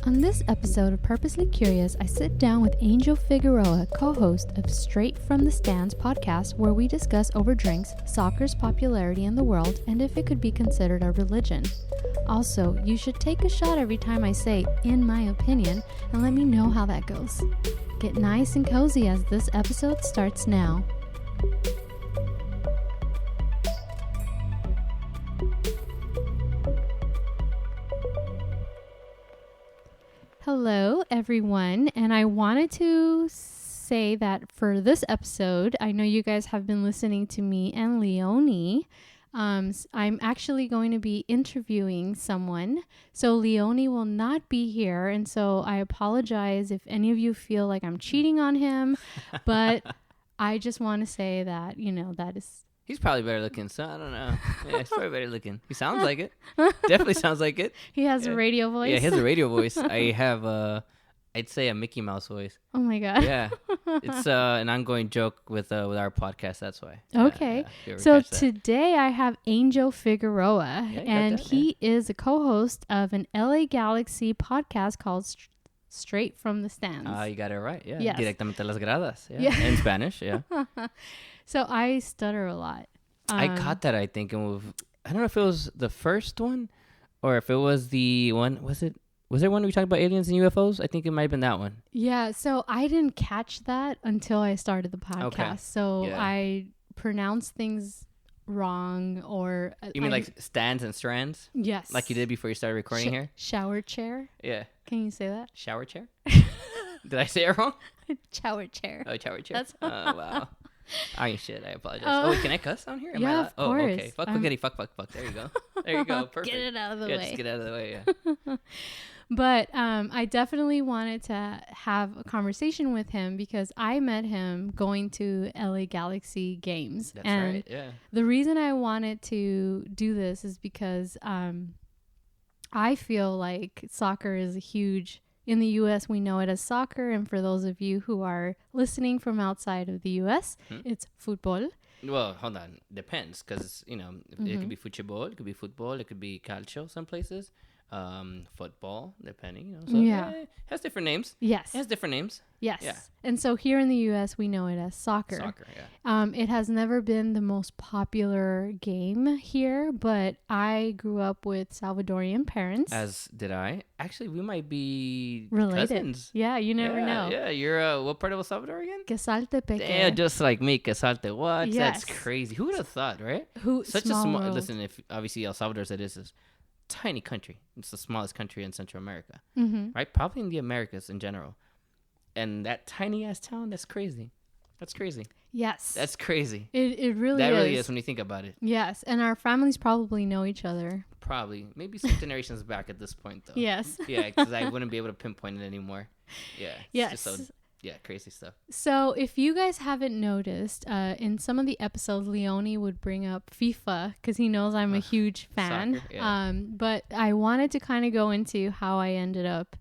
On this episode of Purposely Curious, I sit down with Angel Figueroa, co-host of Straight from the Stands podcast, where we discuss over drinks, soccer's popularity in the world, and if it could be considered a religion. Also, you should take a shot every time I say, in my opinion, and let me know how that goes. Get nice and cozy as this episode starts now. Hello, everyone, and I wanted to say that for this episode, I know you guys have been listening to me and Leonie. I'm actually going to be interviewing someone, so Leonie will not be here, and so I apologize if any of you feel like I'm cheating on him, but I just want to say that, that is... He's probably better looking, so I don't know. Yeah, he's probably better looking. He sounds like it. Definitely sounds like it. He has a radio voice. Yeah, he has a radio voice. I have I'd say a Mickey Mouse voice. Oh my God. Yeah. It's an ongoing joke with our podcast, that's why. Okay. So today I have Angel Figueroa, and he is a co-host of an LA Galaxy podcast called Straight from the Stands. You got it right. Yeah. Yes. Directamente a las gradas. Yeah. In Spanish. Yeah. So I stutter a lot. I caught that, I think. And I don't know if it was the first one or if it was the one. Was there one we talked about aliens and UFOs? I think it might have been that one. Yeah. So I didn't catch that until I started the podcast. Okay. So I pronounced things wrong, or... You mean like stands and strands? Yes. Like you did before you started recording here? Shower chair? Yeah. Can you say that? Shower chair? Did I say it wrong? Shower chair. Oh, shower chair. Oh, wow. Oh, shit. I apologize. Can I cuss on here? Yeah, of course. Oh, okay. Fuck, spaghetti, fuck. There you go. There you go. Perfect. Get it out of the way. Just get out of the way, yeah. But I definitely wanted to have a conversation with him because I met him going to LA Galaxy games. That's right, yeah. The reason I wanted to do this is because I feel like soccer is a huge... In the U.S., we know it as soccer. And for those of you who are listening from outside of the U.S., it's football. Well, hold on. Depends. Because, it could be football, it could be football, it could be calcio some places. Football, depending. So it has different names. Yes. It has different names. Yes. Yeah. And so here in the U.S., we know it as soccer. Soccer, yeah. It has never been the most popular game here, but I grew up with Salvadorian parents. As did I. Actually, we might be related. Cousins. Yeah, you never know. Yeah, you're what part of El Salvador again? Quesaltepeque. Yeah, just like me, Quesalte. What? Yes. That's crazy. Who would have thought, right? Such a small world. Listen, if obviously El Salvador said this is tiny country. It's the smallest country in Central America, right? Probably in the Americas in general. And that tiny ass town, that's crazy. That's crazy. Yes. That's crazy. It really is. That really is when you think about it. Yes. And our families probably know each other. Probably. Maybe some generations back at this point, though. Yes. Yeah, because I wouldn't be able to pinpoint it anymore. Yeah. Yes. Crazy stuff. So if you guys haven't noticed, in some of the episodes, Leonie would bring up FIFA because he knows I'm a huge fan. Soccer, yeah. But I wanted to kind of go into how I ended up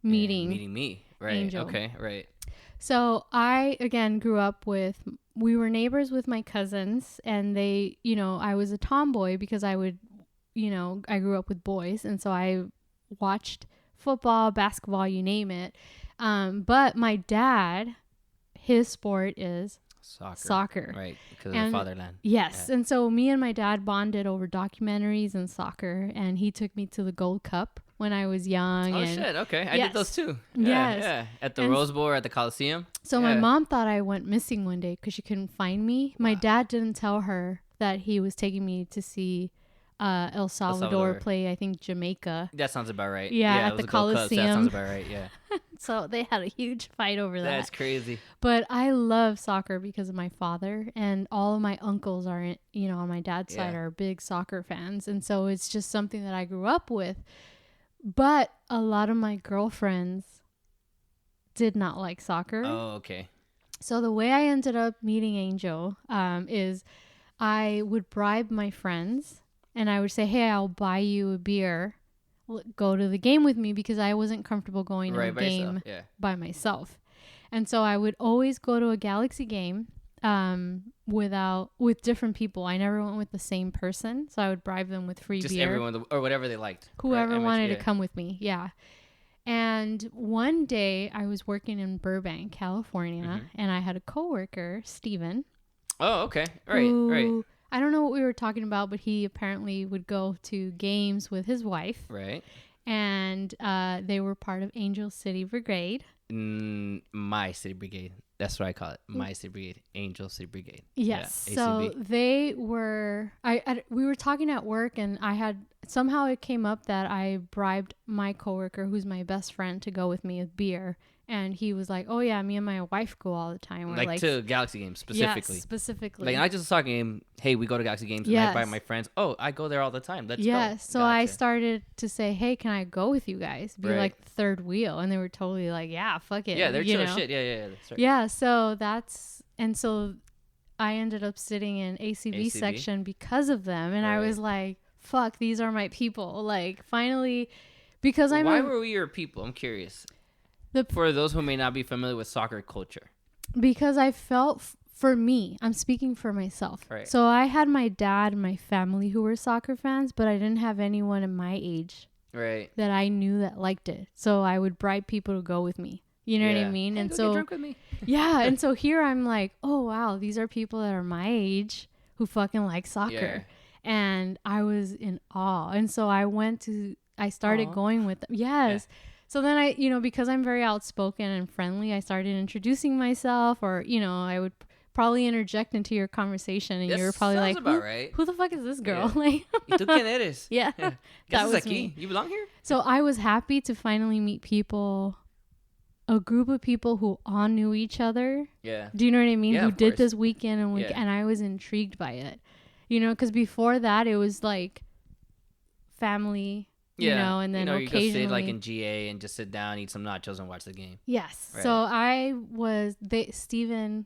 meeting me. Right. Angel. Okay. Right. So I, again, grew up we were neighbors with my cousins, and they, I was a tomboy because I would, I grew up with boys. And so I watched football, basketball, you name it. But my dad, his sport is soccer. Right, because of the fatherland. Yes, yeah. And so me and my dad bonded over documentaries and soccer, and he took me to the Gold Cup when I was young. Oh, shit, okay. I did those too. Yes. Yeah, at the Rose Bowl or at the Coliseum. So my mom thought I went missing one day because she couldn't find me. My dad didn't tell her that he was taking me to see... El Salvador play, I think, Jamaica. That sounds about right. Yeah, at the Coliseum. That sounds about right, yeah. So they had a huge fight over that. That's crazy. But I love soccer because of my father, and all of my uncles are, on my dad's side are big soccer fans. And so it's just something that I grew up with. But a lot of my girlfriends did not like soccer. Oh, okay. So the way I ended up meeting Angel is I would bribe my friends. And I would say, hey, I'll buy you a beer. Go to the game with me because I wasn't comfortable going to a game by myself. And so I would always go to a Galaxy game with different people. I never went with the same person. So I would bribe them with free beer. Just everyone or whatever they liked. Whoever wanted to come with me. Yeah. And one day I was working in Burbank, California, and I had a coworker, Steven. Oh, okay. Right. I don't know what we were talking about, but he apparently would go to games with his wife. Right. And they were part of Angel City Brigade. My City Brigade. That's what I call it. My City Brigade. Angel City Brigade. Yes. Yeah, so they were, we were talking at work, and somehow it came up that I bribed my coworker, who's my best friend, to go with me with beer. And he was like, oh, yeah, me and my wife go all the time. Like to Galaxy games specifically. Yes, specifically. Like, not just a soccer game. Hey, we go to Galaxy games and I buy my friends. Oh, I go there all the time. Let's go. So gotcha. I started to say, hey, can I go with you guys? Be like the third wheel. And they were totally like, yeah, fuck it. Yeah, they're chill as shit. Yeah. That's right. Yeah, so I ended up sitting in ACB section because of them. And I was like, fuck, these are my people. Like, finally, because Why were we your people? I'm curious. For those who may not be familiar with soccer culture. Because I felt, for me, I'm speaking for myself. Right. So I had my dad and my family who were soccer fans, but I didn't have anyone in my age that I knew that liked it. So I would bribe people to go with me. You know what I mean? Hey, and go so get drunk with me. Yeah, and so here I'm like, oh wow, these are people that are my age who fucking like soccer. Yeah. And I was in awe. And so I started going with them. Yes. Yeah. So then I, because I'm very outspoken and friendly, I started introducing myself, or, I would probably interject into your conversation, and you were probably like, who the fuck is this girl? Yeah. Like, ¿Y tú quién eres? Yeah. That was me. You belong here? So I was happy to finally meet people, a group of people who all knew each other. Yeah. Do you know what I mean? Yeah, who did this weekend and I was intrigued by it. Because before that it was like family. And then occasionally you go sit like in GA and just sit down, eat some nachos, and watch the game. Yes. Right. So Steven,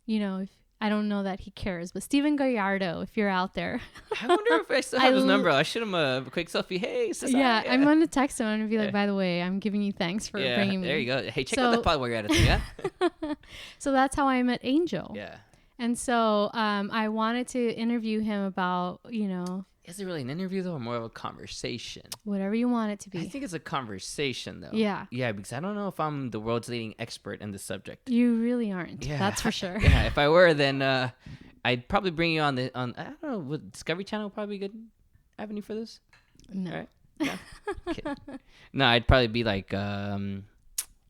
if I don't know that he cares, but Steven Gallardo, if you're out there. I wonder if I still have his number. I shoot him a quick selfie. Hey, sis. Yeah, I'm going to text him and be like, by the way, I'm giving you thanks for bringing me. There you go. Hey, check out the pod while you're at it. Yeah. So that's how I met Angel. Yeah. And so I wanted to interview him about, Is it really an interview, though, or more of a conversation? Whatever you want it to be. I think it's a conversation, though. Yeah. Yeah, because I don't know if I'm the world's leading expert in this subject. You really aren't. Yeah. That's for sure. Yeah, if I were, then I'd probably bring you on I don't know, would Discovery Channel probably be a good avenue for this? No. All right? No? No, I'd probably be like, I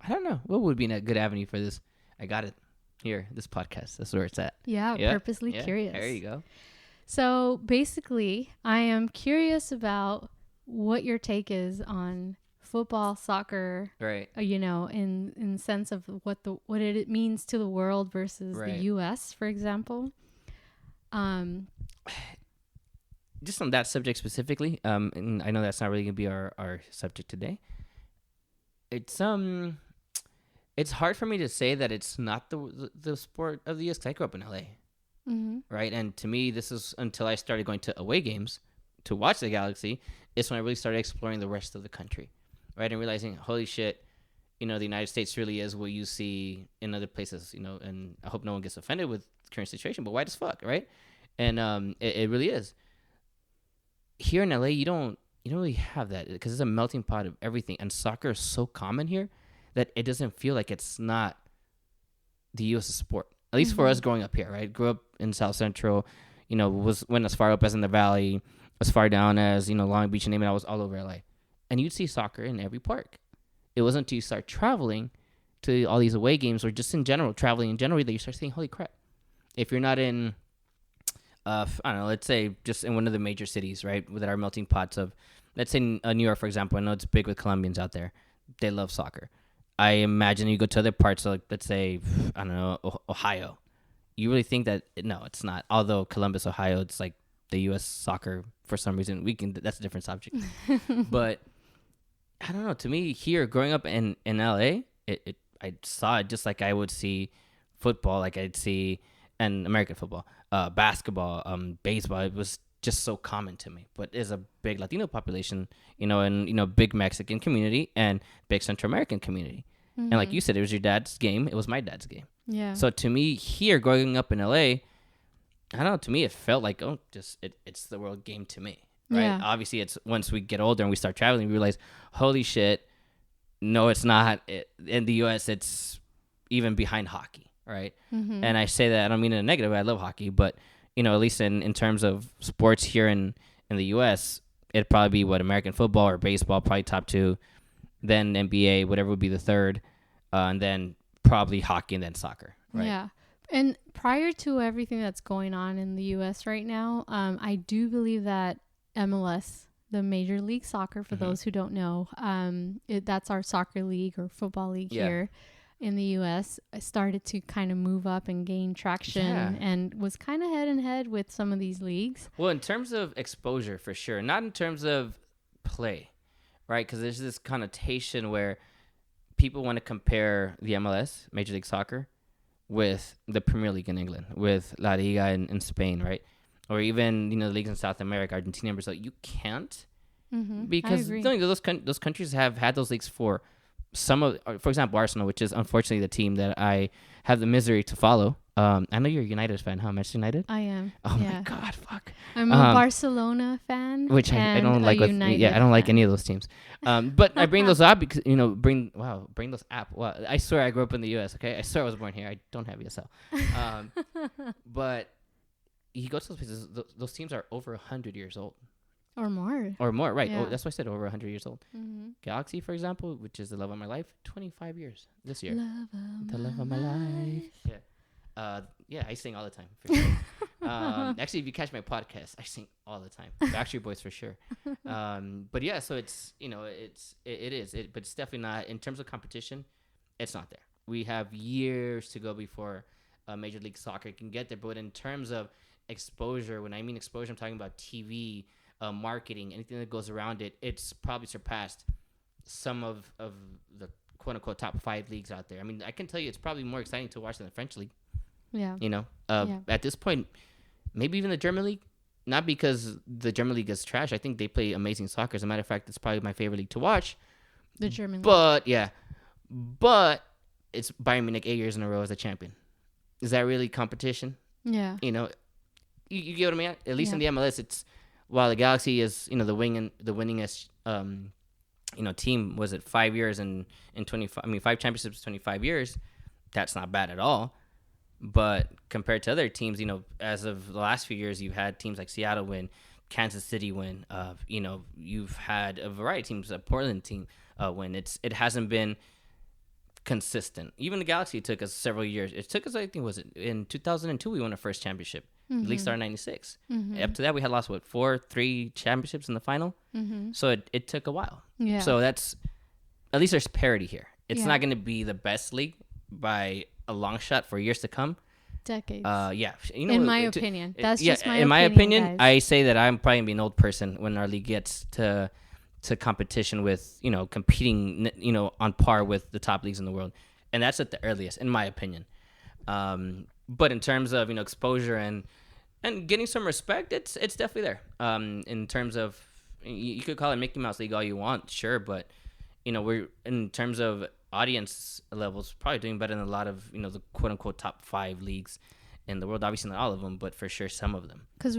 don't know. What would be a good avenue for this? I got it here, this podcast. That's where it's at. Yeah, purposely curious. There you go. So basically, I am curious about what your take is on football, soccer, right? In sense of what it means to the world versus the U.S., for example. Just on that subject specifically, and I know that's not really gonna be our subject today. It's hard for me to say that it's not the sport of the U.S. 'cause I grew up in LA. Mm-hmm. Right, and to me, this is until I started going to away games to watch the Galaxy. It's when I really started exploring the rest of the country, right, and realizing, holy shit, the United States really is what you see in other places, And I hope no one gets offended with the current situation, but white as fuck, right? And it really is. Here in LA, you don't really have that because it's a melting pot of everything, and soccer is so common here that it doesn't feel like it's not the U.S. sport. At least for us growing up here, right? Grew up in South Central, went as far up as in the Valley, as far down as, Long Beach, and name it, I was all over LA. And you'd see soccer in every park. It wasn't until you start traveling to all these away games or just in general, traveling in general, that you start saying, holy crap. If you're not in, I don't know, let's say just in one of the major cities, right, that are melting pots of, let's say New York, for example. I know it's big with Colombians out there. They love soccer. I imagine you go to other parts, like let's say, I don't know, Ohio. You really think that, no, it's not. Although Columbus, Ohio, it's like the U.S. soccer for some reason. That's a different subject. But I don't know. To me, here, growing up in L.A., I saw it just like I would see football, like I'd see American football, basketball, baseball. It was just so common to me. But there's a big Latino population, and big Mexican community and big Central American community. Mm-hmm. And like you said, it was your dad's game. It was my dad's game. Yeah. So to me, here, growing up in LA, I don't know, to me, it felt like, it's the world game to me. Right. Yeah. Obviously, it's once we get older and we start traveling, we realize, holy shit, no, it's not. In the U.S., it's even behind hockey, right? Mm-hmm. And I say that, I don't mean in a negative way. I love hockey, but, at least in terms of sports here in the U.S., it'd probably be American football or baseball, probably top two, then NBA, whatever would be the third, and then probably hockey and then soccer, right? Yeah. And prior to everything that's going on in the U.S. right now, I do believe that MLS, the Major League Soccer, for those who don't know, that's our soccer league or football league here in the U.S., started to kind of move up and gain traction and was kind of head and head with some of these leagues. Well, in terms of exposure, for sure. Not in terms of play, right? Because there's this connotation where people want to compare the MLS, Major League Soccer, with the Premier League in England, with La Liga in Spain, right? Or even, the leagues in South America, Argentina, Brazil. You can't, because those countries have had those leagues for for example, Arsenal, which is unfortunately the team that I have the misery to follow. I know you're a United fan, huh? Manchester United? I am. Oh my God, fuck. I'm a Barcelona fan, which I don't like. I don't like any of those teams. But I bring those up because bring those up. Wow, I swear I grew up in the U.S. Okay, I swear I was born here. I don't have ESL. But you go to those places. Those teams are over 100 years old. Or more. Right. Yeah. Oh, that's why I said over 100 years old. Mm-hmm. Galaxy, for example, which is the love of my life, 25 years this year. The love of my life. Yeah. I sing all the time. For sure. Actually, if you catch my podcast, I sing all the time. Backstreet Boys for sure. But yeah, so it's but it's definitely not in terms of competition. It's not there. We have years to go before Major League Soccer can get there. But in terms of exposure, when I mean exposure, I'm talking about TV. Marketing, anything that goes around it, it's probably surpassed some of the quote unquote top 5 leagues out there. I mean, I can tell you it's probably more exciting to watch than the French league. Yeah. At this point, maybe even the German league, not because the German league is trash. I think they play amazing soccer. As a matter of fact, it's probably my favorite league to watch. The German league. But it's Bayern Munich 8 years in a row as a champion. Is that really competition? Yeah. You get what I mean? At least in the MLS, it's, while the Galaxy is, the winningest, team, was it 5 years and 25? I mean, 5 championships, 25 years. That's not bad at all. But compared to other teams, as of the last few years, you've had teams like Seattle win, Kansas City win. You've had a variety of teams, a Portland team win. It hasn't been consistent. Even the Galaxy took us several years. It took us, I think, was it in 2002 we won our first championship. The league started in 96. Up to that, we had lost 3 championships in the final. So it took a while. Yeah. So that's, at least there's parity here. It's not going to be the best league by a long shot for years to come. Decades. In my opinion, that's just my in opinion. In my opinion, guys. I say that I'm probably gonna be an old person when our league gets to competition with competing on par with the top leagues in the world, and that's at the earliest, in my opinion. But in terms of exposure and getting some respect, it's definitely there. In terms of, you could call it Mickey Mouse League all you want, sure, but we're, in terms of audience levels, probably doing better than a lot of the quote unquote top 5 leagues in the world. Obviously not all of them, but for sure some of them. Because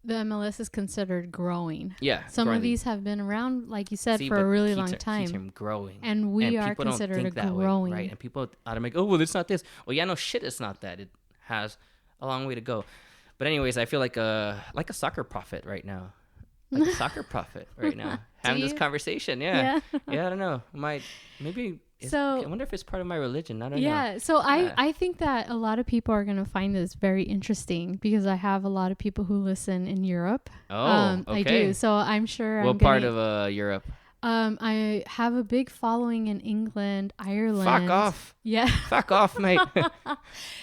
the MLS is considered growing. Yeah, some of these have been around, like you said, for a really long time. Growing, and we are considered a growing. Right? And people automatically, oh well, it's not this. Well, yeah, no shit, it's not that. It has a long way to go. But anyways, I feel like a soccer prophet right now. Like a soccer prophet right now, having this conversation. Yeah, I don't know. Maybe. I wonder if it's part of my religion. I don't know. Yeah. So I think that a lot of people are going to find this very interesting because I have a lot of people who listen in Europe. Oh, okay. I do. So I'm sure. What part of Europe? I have a big following in England, Ireland. Fuck off. Yeah. Fuck off, mate.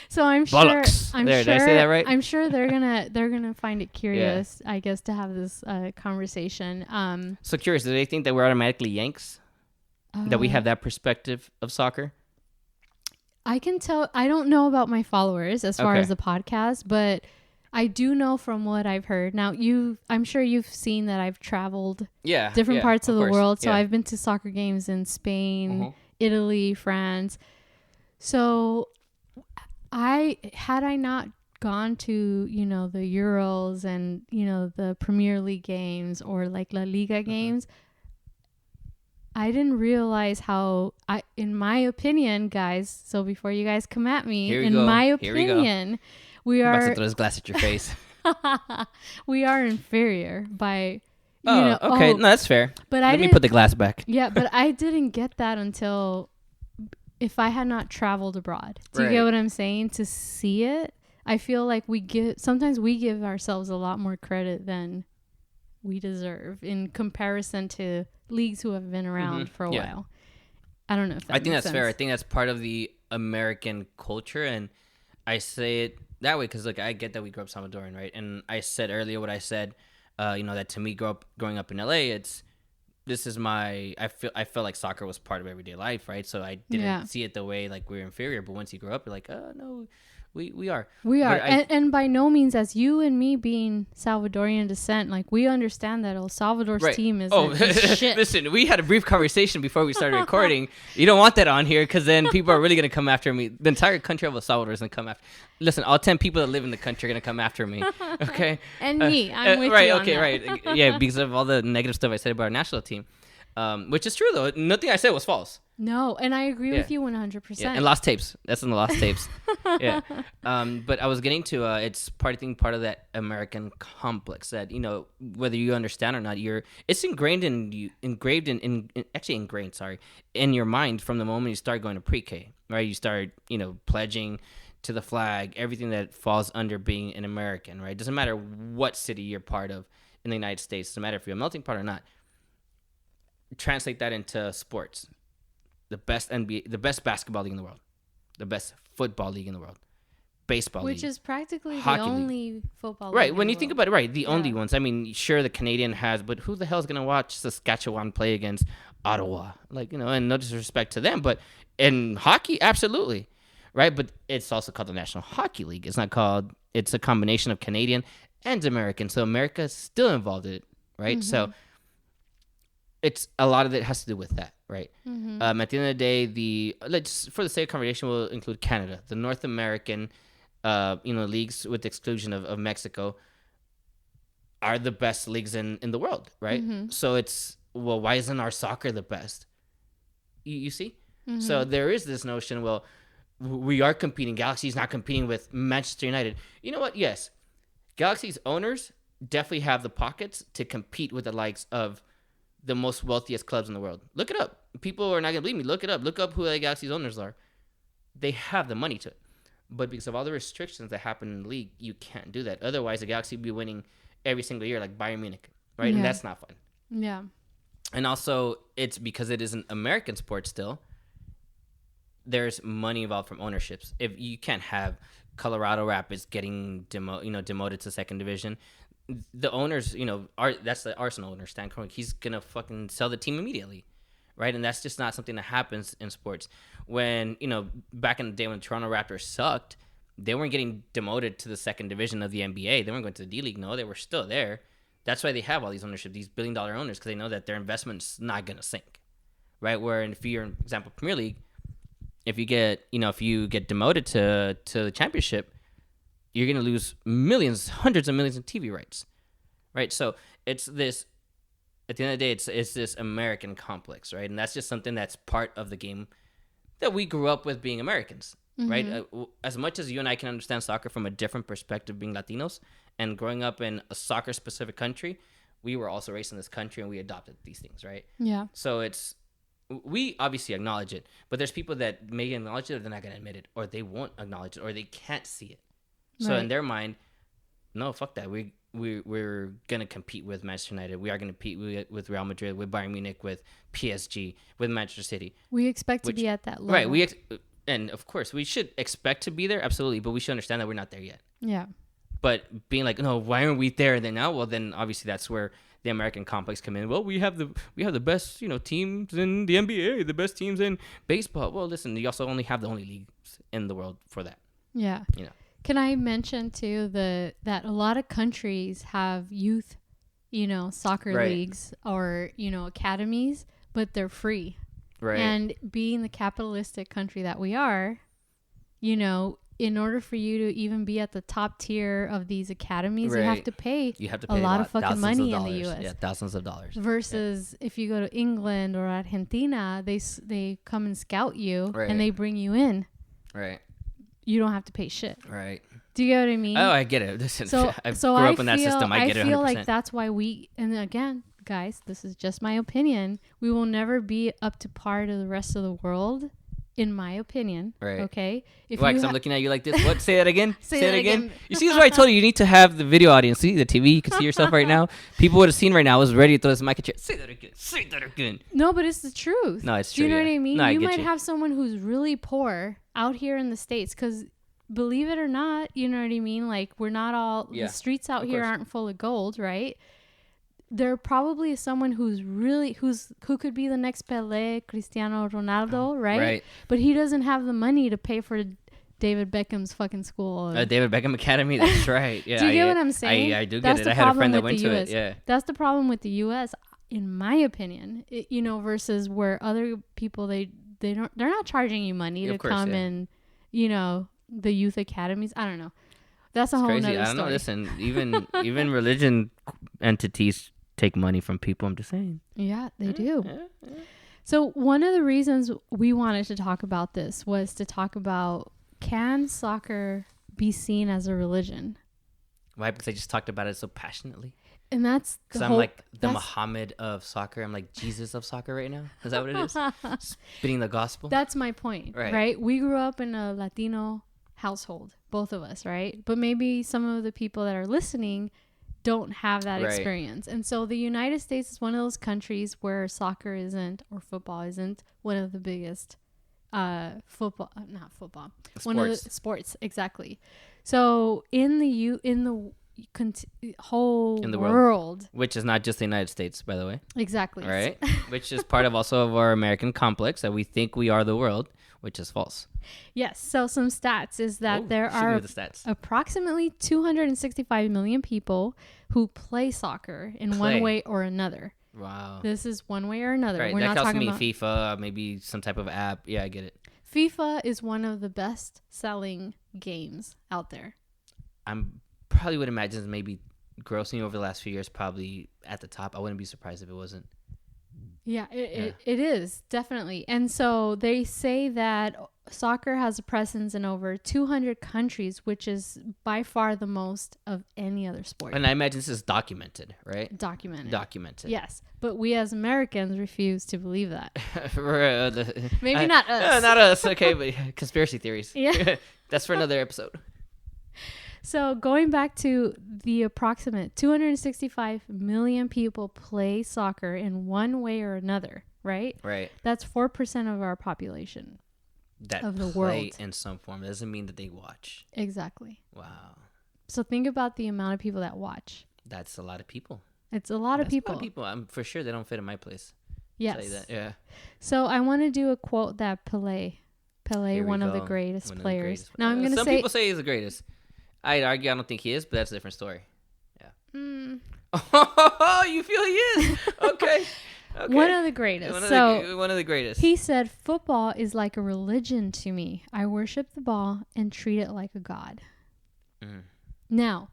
So I'm Bollocks. sure. Did I say that right? I'm sure they're gonna find it curious, I guess, to have this conversation. So curious. Do they think that we're automatically Yanks? That we have that perspective of soccer? I can tell. I don't know about my followers as far as the podcast, but I do know from what I've heard. Now, I'm sure you've seen that I've traveled different parts of the world. So I've been to soccer games in Spain, Italy, France. So had I not gone to, the Euros and, the Premier League games or like La Liga games, I didn't realize how in my opinion, guys, so before you guys come at me, my opinion, we are... I'm about to throw this glass at your face. We are inferior by... okay. No, that's fair. But Let me put the glass back. Yeah, but I didn't get that until if I had not traveled abroad. Do you get what I'm saying? To see it, I feel like sometimes we give ourselves a lot more credit than we deserve in comparison to leagues who have been around for a while. I don't know if that I think that's sense. fair. I think that's part of the American culture, and I say it that way because I get that we grew up Salvadoran, right? And I said earlier what I said. That to me, growing up in LA, I felt like soccer was part of everyday life, right? So I didn't see it the way like we were inferior. But once you grow up, you're like, oh no, we are. And by no means, as you and me being Salvadorian descent, like we understand that El Salvador's team is shit. Listen, we had a brief conversation before we started recording. You don't want that on here because then people are really gonna come after me. The entire country of El Salvador is gonna come after. Listen, all 10 people that live in the country are gonna come after me. Okay. And me, I'm with right, you. Okay, on that. right. Yeah, because of all the negative stuff I said about our national team, which is true though. Nothing I said was false. No, and I agree with you 100%. Yeah, and lost tapes. That's in the lost tapes. Yeah. But I was getting to it's part of that American complex that whether you understand or not, it's engraved in your mind from the moment you start going to pre-K, right? You start pledging to the flag, everything that falls under being an American, right? Doesn't matter what city you're part of in the United States. Doesn't matter if you're a melting pot or not. Translate that into sports. The best NBA, the best basketball league in the world, the best football league in the world, baseball league, which is practically the only football league. Right, when you think about it, right, the only ones. I mean, sure, the Canadian has, but who the hell is going to watch Saskatchewan play against Ottawa? And no disrespect to them, but in hockey, absolutely, right? But it's also called the National Hockey League. It's not called. It's a combination of Canadian and American. So America is still involved in it, right? Mm-hmm. So it's a lot of it has to do with that, right? Mm-hmm. At the end of the day, let's for the sake of conversation, we'll include Canada, the North American, leagues with the exclusion of Mexico, are the best leagues in the world, right? Mm-hmm. So why isn't our soccer the best? You see? Mm-hmm. So there is this notion, we are competing. Galaxy's not competing with Manchester United. You know what? Yes, Galaxy's owners definitely have the pockets to compete with the likes of the most wealthiest clubs in the world. Look it up. People are not going to believe me. Look it up. Look up who the Galaxy's owners are. They have the money to it. But because of all the restrictions that happen in the league, you can't do that. Otherwise, the Galaxy would be winning every single year like Bayern Munich, right? Yeah. And that's not fun. Yeah. And also, it's because it is an American sport still, there's money involved from ownerships. If you can't have Colorado Rapids getting demoted to second division, the owners, that's the Arsenal owner, Stan Kroenke. He's gonna fucking sell the team immediately, right? And that's just not something that happens in sports. When back in the day when Toronto Raptors sucked, they weren't getting demoted to the second division of the NBA. They weren't going to the D League. No, they were still there. That's why they have all these ownership, these billion-dollar owners, because they know that their investment's not gonna sink, right? Where if you're, for example, Premier League, if you get demoted to the championship, you're going to lose millions, hundreds of millions in TV rights, right? So it's this, at the end of the day, it's this American complex, right? And that's just something that's part of the game that we grew up with being Americans, mm-hmm. right? As much as you and I can understand soccer from a different perspective being Latinos and growing up in a soccer-specific country, we were also raised in this country and we adopted these things, right? Yeah. So we obviously acknowledge it, but there's people that may acknowledge it or they're not going to admit it, or they won't acknowledge it, or they can't see it. So in their mind, no, fuck that. We're gonna compete with Manchester United. We are gonna compete with Real Madrid, with Bayern Munich, with PSG, with Manchester City. We expect to be at that level, right? And of course, we should expect to be there, absolutely. But we should understand that we're not there yet. Yeah. But being like, no, why aren't we there? And then now, well, then obviously that's where the American complex come in. Well, we have the best teams in the NBA, the best teams in baseball. Well, listen, you also only have the only leagues in the world for that. Yeah. Can I mention too that a lot of countries have youth, soccer leagues or academies, but they're free. Right. And being the capitalistic country that we are, in order for you to even be at the top tier of these academies, Right. you have to pay a lot of fucking thousands money of in the dollars. U.S. Yeah, thousands of dollars. Versus if you go to England or Argentina, they come and scout you and they bring you in. Right. You don't have to pay shit. Right. Do you get what I mean? Oh, I get it. Listen, So I grew up in that system. I get it 100%. I feel like that's why and again, guys, this is just my opinion. We will never be up to par to the rest of the world, in my opinion. Right. Okay? Why? Because I'm looking at you like this. What? Say that again. Say that again. You see, this is why I told you. You need to have the video audience. See the TV. You can see yourself right now. People would have seen right now. I was ready to throw this mic at you. Say that again. Say that again. No, but it's the truth. No, it's true. Do you know what I mean? No, you might have someone who's really poor out here in the States because, believe it or not, you know what I mean? Like, we're not all... The streets out here aren't full of gold, right? There probably is someone who's really... who could be the next Pelé, Cristiano Ronaldo, right? Right. But he doesn't have the money to pay for David Beckham's fucking school. David Beckham Academy. That's right. Yeah. Do you get what I'm saying? I do get it. I had a friend that went to it. Yeah. That's the problem with the U.S., in my opinion. Versus where other people, they're not charging you money to come and, the youth academies. I don't know. That's a whole nother story. I don't know. Listen, even religion entities take money from people. I'm just saying. Yeah, they do. Yeah. So one of the reasons we wanted to talk about this was to talk about, can soccer be seen as a religion? Why? Because I just talked about it so passionately. And that's because I'm like the Muhammad of soccer. I'm like Jesus of soccer right now. Is that what it is? Spitting the gospel. That's my point, right? We grew up in a Latino household, both of us, right? But maybe some of the people that are listening don't have that experience. And so the United States is one of those countries where soccer isn't, or football isn't, one of the biggest not football. Sports. One of the sports, exactly. So in the whole world, which is not just the United States, by the way. Exactly. Right? Which is part of also of our American complex that we think we are the world, which is false. Yes. So some stats is that there are approximately 265 million people who play soccer in one way or another. Wow. This is one way or another. Right. We're that not talking about FIFA, maybe some type of app. Yeah, I get it. FIFA is one of the best selling games out there. I'm probably would imagine maybe grossing over the last few years, probably at the top. I wouldn't be surprised if it wasn't. Yeah, it is, definitely. And so they say that soccer has a presence in over 200 countries, which is by far the most of any other sport. And I imagine this is documented, right? Documented. Yes. But we as Americans refuse to believe that. Maybe not us. Not us. Okay, but conspiracy theories. Yeah. That's for another episode. So going back to the approximate 265 million people play soccer in one way or another, right? Right. That's 4% of our population of the world. In some form. That doesn't mean that they watch. Exactly. Wow. So think about the amount of people that watch. That's a lot of people. It's a lot of people. A lot of people. I'm for sure they don't fit in my place. Yes. I'll tell you that. Yeah. So I want to do a quote that Pelé, one of the greatest players. Now I'm going to say... Some people say he's the greatest. I'd argue I don't think he is, but that's a different story. Yeah. Oh, you feel he is? Okay. One of the greatest. One of the greatest. He said, "Football is like a religion to me. I worship the ball and treat it like a god." Now,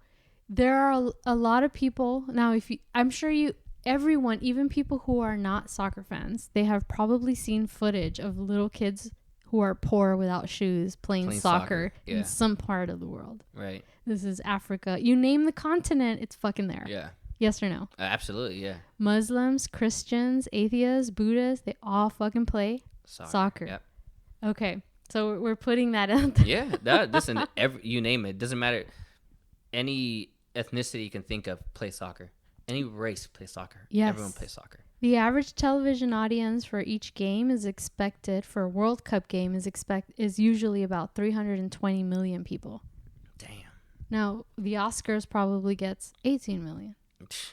there are a lot of people. Now, I'm sure everyone, even people who are not soccer fans, they have probably seen footage of little kids who are poor without shoes playing soccer in some part of the world. Right. This is Africa. You name the continent, it's fucking there. Yeah. Yes or no? Absolutely, yeah. Muslims, Christians, atheists, Buddhists, they all fucking play soccer. Yep. Okay. So we're putting that out there. Yeah. Listen, you name it. Doesn't matter. Any ethnicity you can think of play soccer. Any race play soccer. Yes. Everyone plays soccer. The average television audience for each game is expected for a World Cup game is usually about 320 million people. Damn. Now, the Oscars probably gets 18 million.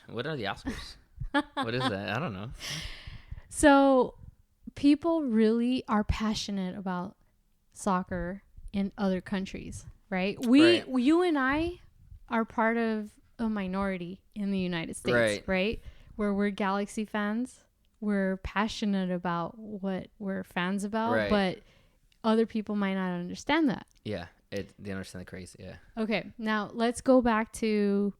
What are the Oscars? What is that? I don't know. So, people really are passionate about soccer in other countries, right? You and I are part of a minority in the United States, right? Where we're Galaxy fans, we're passionate about what we're fans about, but other people might not understand that. Yeah. They understand the craze. Yeah. Okay, now let's go back to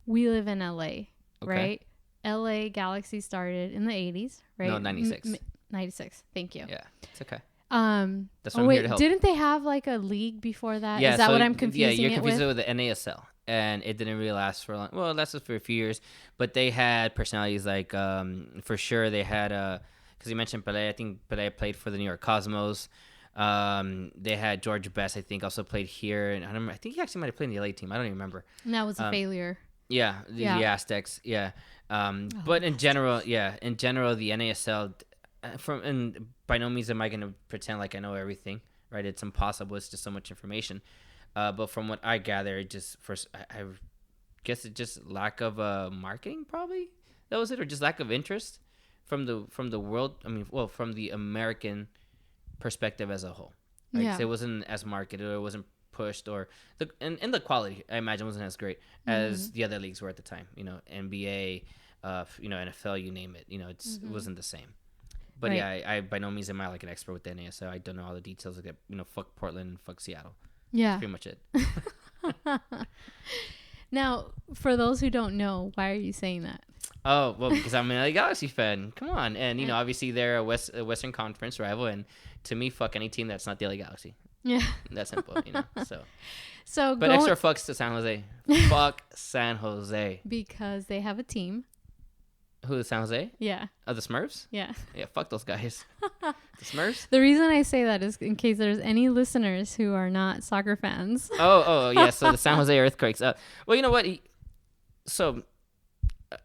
we live in LA, right? LA Galaxy started in the 80s, right? No, 96. 96. Thank you. Yeah, it's okay. That's what I'm here to help. Didn't they have like a league before that? Yeah, Is that what I'm confusing? Yeah, you're confusing it with the NASL, and it didn't really last for a long. Well, it lasted for a few years, but they had personalities like, for sure, they had because you mentioned Pelé. I think Pelé played for the New York Cosmos. They had George Best. I think also played here, and I think he actually might have played in the LA team. I don't even remember. And that was a failure. Yeah, the Aztecs. Yeah, but in general, the NASL. And by no means am I going to pretend like I know everything, right? It's impossible. It's just so much information. But from what I gather, it just I guess it's just lack of marketing, probably. That was it, or just lack of interest from the world. I mean, well, from the American perspective as a whole. Right? Yeah. So it wasn't as marketed, or it wasn't pushed, or and the quality, I imagine, wasn't as great as the other leagues were at the time. NBA, NFL, you name it. It wasn't the same. But right. Yeah, I by no means am I like an expert with the NASL. I don't know all the details. Like, fuck Portland, fuck Seattle. Yeah, that's pretty much it. Now, for those who don't know, why are you saying that? Oh, well, because I'm an LA Galaxy fan. Come on, and obviously they're a Western Conference rival, and to me, fuck any team that's not the LA Galaxy. Yeah, that's simple. But extra fucks to San Jose. Fuck San Jose because they have a team. Who, San Jose? Yeah. Oh, the Smurfs? Yeah. Yeah, fuck those guys. The Smurfs? The reason I say that is in case there's any listeners who are not soccer fans. Oh, yeah. So the San Jose Earthquakes. Well, you know what?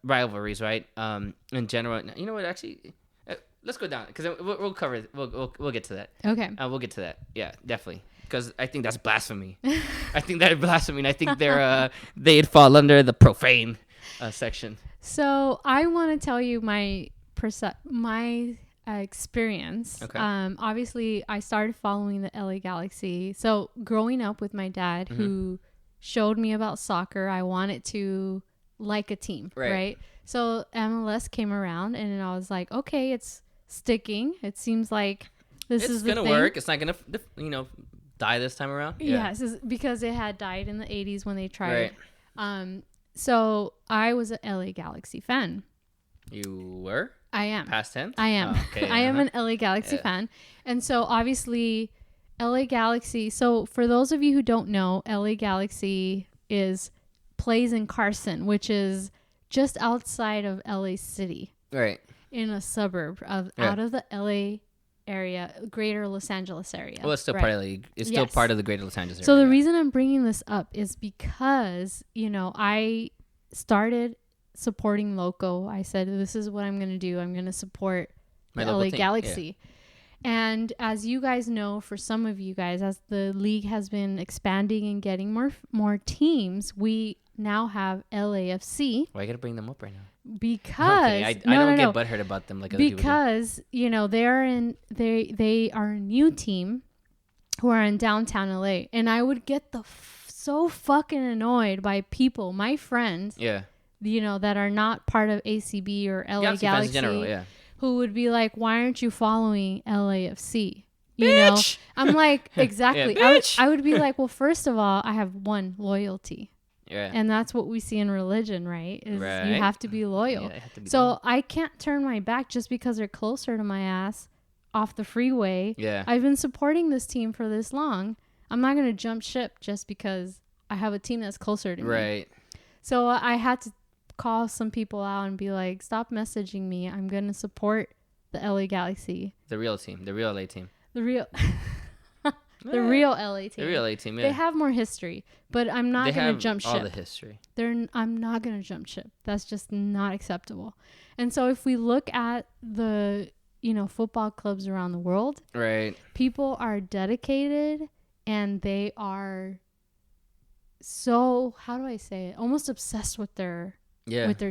Rivalries, right? In general. You know what? Actually, let's go down because we'll cover it. We'll get to that. Okay. We'll get to that. Yeah, definitely. Because I think that's blasphemy. I think that is blasphemy. And I think they'd fall under the profane section. So I want to tell you my experience. Okay. Obviously, I started following the LA Galaxy. So growing up with my dad, who showed me about soccer, I wanted to like a team, right? So MLS came around, and then I was like, okay, it's sticking. It seems like this is the thing. It's gonna work. It's not gonna, die this time around. Yeah, because it had died in the 80s when they tried. Right. So I was an LA Galaxy fan. You were? I am. Past tense? I am. Oh, okay. I am an LA Galaxy fan. And so obviously LA Galaxy. So for those of you who don't know, LA Galaxy plays in Carson, which is just outside of LA City. Right. In a suburb out of the LA area, greater Los Angeles area. Well, it's still part of still part of the greater Los Angeles area. So the reason I'm bringing this up is because, I started supporting local. I said, this is what I'm going to do. I'm going to support the LA Galaxy. Yeah. And as you guys know, for some of you guys, as the league has been expanding and getting more teams, we now have LAFC. Why you got to bring them up right now? Because I don't get butthurt about them like other people do. Because they are a new team who are in downtown LA, and I would get so fucking annoyed by people, my friends, that are not part of ACB or LA Galaxy fans in general, who would be like, why aren't you following LAFC? Bitch! I'm like, exactly. Bitch! I would be like, well, first of all, I have one, loyalty. Yeah. And that's what we see in religion, right? You have to be loyal. Yeah, so I can't turn my back just because they're closer to my ass off the freeway. Yeah. I've been supporting this team for this long. I'm not going to jump ship just because I have a team that's closer to me. Right. So I had to call some people out and be like, stop messaging me. I'm going to support the LA Galaxy. The real team. The real LA team. The real... The real LA team. The real LA team, yeah. They have more history, but I'm not going to jump ship. All the history. I'm not going to jump ship. That's just not acceptable. And so if we look at the, football clubs around the world, right, people are dedicated and they are so, how do I say it? Almost obsessed with their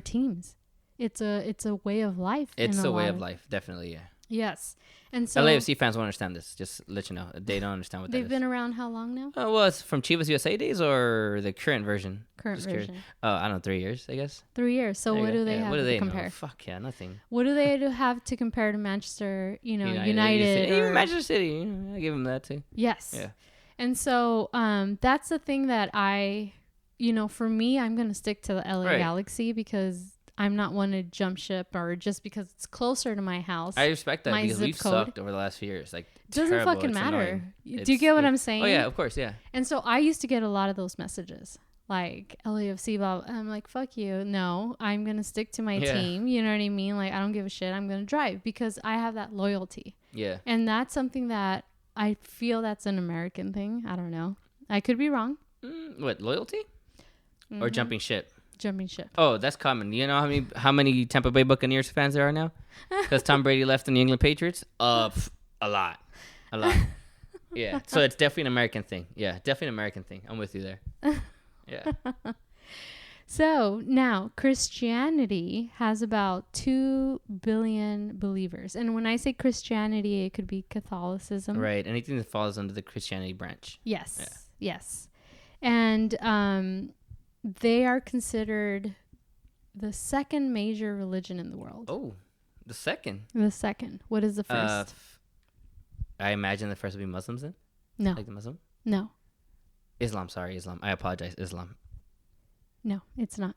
teams. It's a way of life. It's a way of life, definitely, yeah. Yes. And so LAFC fans won't understand this. Just let you know. They don't understand what that is. They've been around how long now? Oh, well, it's from Chivas USA days or the current version? Current version. Oh, I don't know, 3 years, I guess. 3 years. So what do they have to compare? Know? Fuck yeah, nothing. What do they have to compare to Manchester, United Even Manchester City. I give them that too. Yes. Yeah. And so that's the thing that for me, I'm going to stick to the LA Galaxy because I'm not one to jump ship or just because it's closer to my house. I respect that because we've sucked over the last few years. Like, doesn't fucking matter. Do you get what I'm saying? Oh, yeah, of course, yeah. And so I used to get a lot of those messages. Like, LAFC, blah, blah. I'm like, fuck you. No, I'm going to stick to my team. You know what I mean? Like, I don't give a shit. I'm going to drive because I have that loyalty. Yeah. And that's something that I feel that's an American thing. I don't know. I could be wrong. What, loyalty? Mm-hmm. Or jumping ship? Jumping ship. Oh, that's common. You know how many Tampa Bay Buccaneers fans there are now? Because Tom Brady left the New England Patriots? A lot. Yeah. So it's definitely an American thing. Yeah, definitely an American thing. I'm with you there. Yeah. So now Christianity has about 2 billion believers. And when I say Christianity, it could be Catholicism. Right. Anything that falls under the Christianity branch. Yes. Yeah. Yes. And they are considered the second major religion in the world. Oh, the second? The second. What is the first? I imagine the first would be Muslims then? No. Like the Muslim? No. Islam. I apologize. Islam. No, it's not.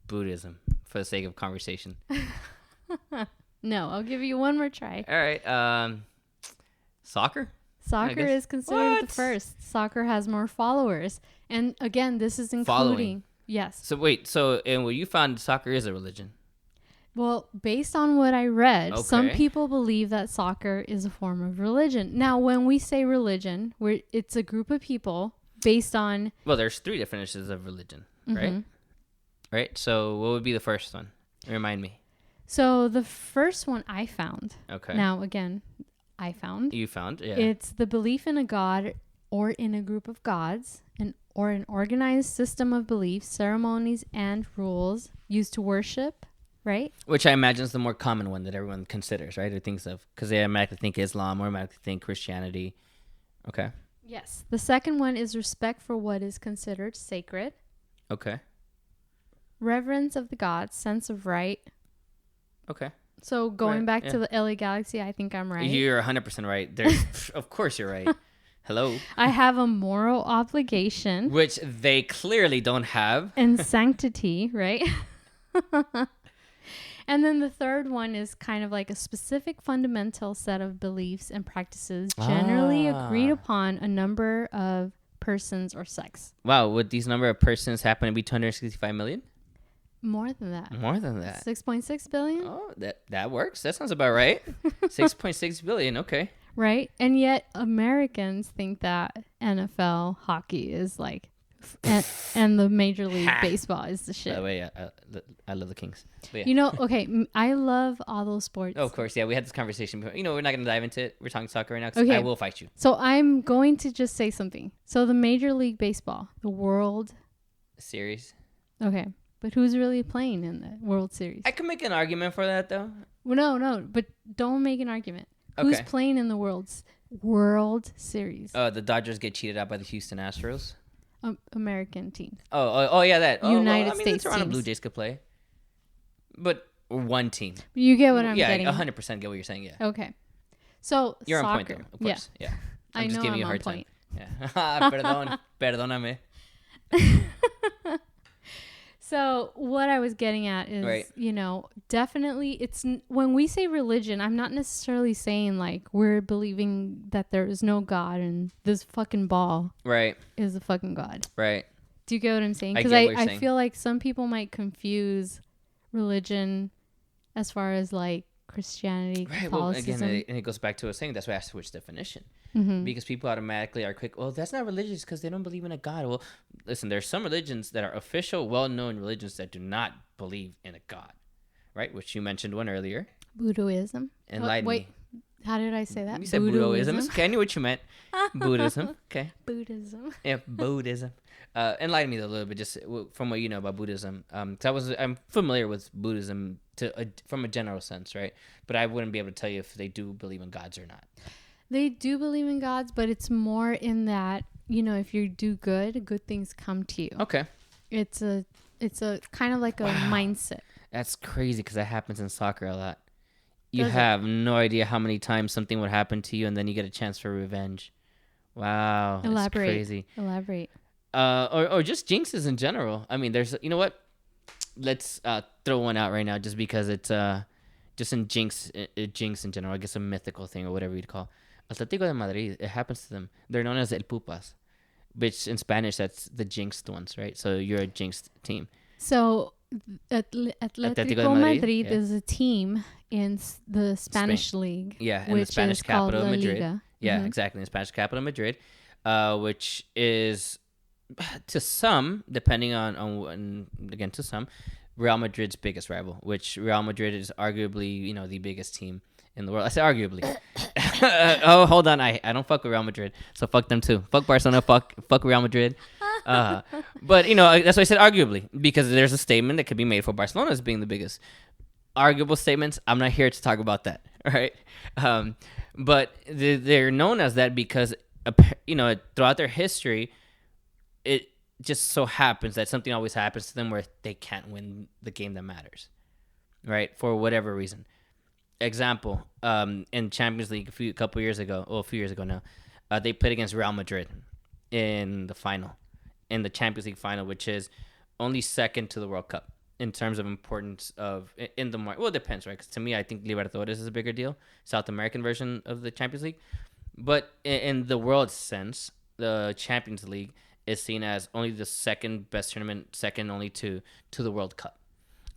Buddhism, for the sake of conversation. No, I'll give you one more try. All right. Soccer? Soccer is considered the first. Soccer has more followers. And again, this is including... Following. Yes. So wait, and what you found, soccer is a religion? Well, based on what I read, some people believe that soccer is a form of religion. Now, when we say religion, it's a group of people based on... Well, there's 3 definitions of religion, right? Mm-hmm. Right? So what would be the first one? Remind me. So the first one I found... Okay. Now, again, I found... You found, yeah. It's the belief in a god or in a group of gods or an organized system of beliefs, ceremonies, and rules used to worship... Right? Which I imagine is the more common one that everyone considers, right? Or thinks of. Because they automatically think Islam or automatically think Christianity. Okay. Yes. The second one is respect for what is considered sacred. Okay. Reverence of the gods, sense of right. Okay. So going back to the LA Galaxy, I think I'm right. You're 100% right. Of course you're right. Hello. I have a moral obligation. Which they clearly don't have. And sanctity, right? And then the third one is kind of like a specific fundamental set of beliefs and practices generally agreed upon a number of persons or sects. Wow, would these number of persons happen to be 265 million? More than that. 6.6 billion? Oh, that works. That sounds about right. 6.6 billion, okay. Right? And yet Americans think that NFL hockey is like... and the Major League Baseball is the shit. By the way, I love the Kings. Yeah. You know, okay, I love all those sports. Oh, of course, yeah. We had this conversation before. You know, we're not going to dive into it. We're talking soccer right now because I will fight you. So I'm going to just say something. So the Major League Baseball, the World Series. Okay, but who's really playing in the World Series? I can make an argument for that, though. Well, no, but don't make an argument. Okay. Who's playing in the World Series? The Dodgers get cheated out by the Houston Astros. American team. Oh, yeah, that. United States the Toronto Blue Jays could play. But one team. You get what I'm getting. Yeah, 100% get what you're saying, yeah. Okay. So, you're soccer. on point, though, of course. Yeah. I'm just giving you a hard time. Yeah. Perdóname. So what I was getting at is, you know, definitely when we say religion, I'm not necessarily saying like we're believing that there is no God and this fucking ball is a fucking God. Right. Do you get what I'm saying? Because I feel like some people might confuse religion as far as like Christianity, Catholicism. Well, again, and it goes back to what I was saying. That's why I asked which definition. Mm-hmm. Because people automatically are quick, well, that's not religious because they don't believe in a God. Well, listen, there's some religions that are official, well-known religions that do not believe in a God, right? Which you mentioned one earlier. Buddhism. Enlighten me. How did I say that? You said Buddhism. Okay, I knew what you meant. Buddhism. Okay. Buddhism. Yeah, Buddhism. Enlighten me a little bit, just from what you know about Buddhism. I'm familiar with Buddhism from a general sense, right? But I wouldn't be able to tell you if they do believe in gods or not. They do believe in gods, but it's more in that, you know, if you do good things come to you. Okay. It's a kind of like a mindset. That's crazy because that happens in soccer a lot. You have no idea how many times something would happen to you, and then you get a chance for revenge. Wow, it's crazy. Elaborate. Or just jinxes in general. I mean, there's, you know what? Let's throw one out right now, just because it's just in jinx in general. I guess a mythical thing or whatever you'd call. Atlético de Madrid. It happens to them. They're known as El Pupas, which in Spanish that's the jinxed ones, right? So you're a jinxed team. So Atletico Madrid is a team in the Spanish league. Yeah, in the Spanish capital of Madrid. Liga. Yeah, exactly. In the Spanish capital of Madrid, which is, to some, depending on again, to some, Real Madrid's biggest rival, which Real Madrid is arguably, the biggest team in the world. I say arguably. Oh, hold on. I don't fuck with Real Madrid, so fuck them too. Fuck Barcelona, fuck Real Madrid. But, that's why I said arguably, because there's a statement that could be made for Barcelona as being the biggest. Arguable statements, I'm not here to talk about that, right? But they're known as that because, throughout their history, it just so happens that something always happens to them where they can't win the game that matters, right? For whatever reason. Example, in Champions League a few years ago now, they played against Real Madrid in the Champions League final, which is only second to the World Cup in terms of importance in the market. Well, it depends, right? Because to me, I think Libertadores is a bigger deal, South American version of the Champions League. But in the world sense, the Champions League is seen as only the second best tournament, second only to the World Cup,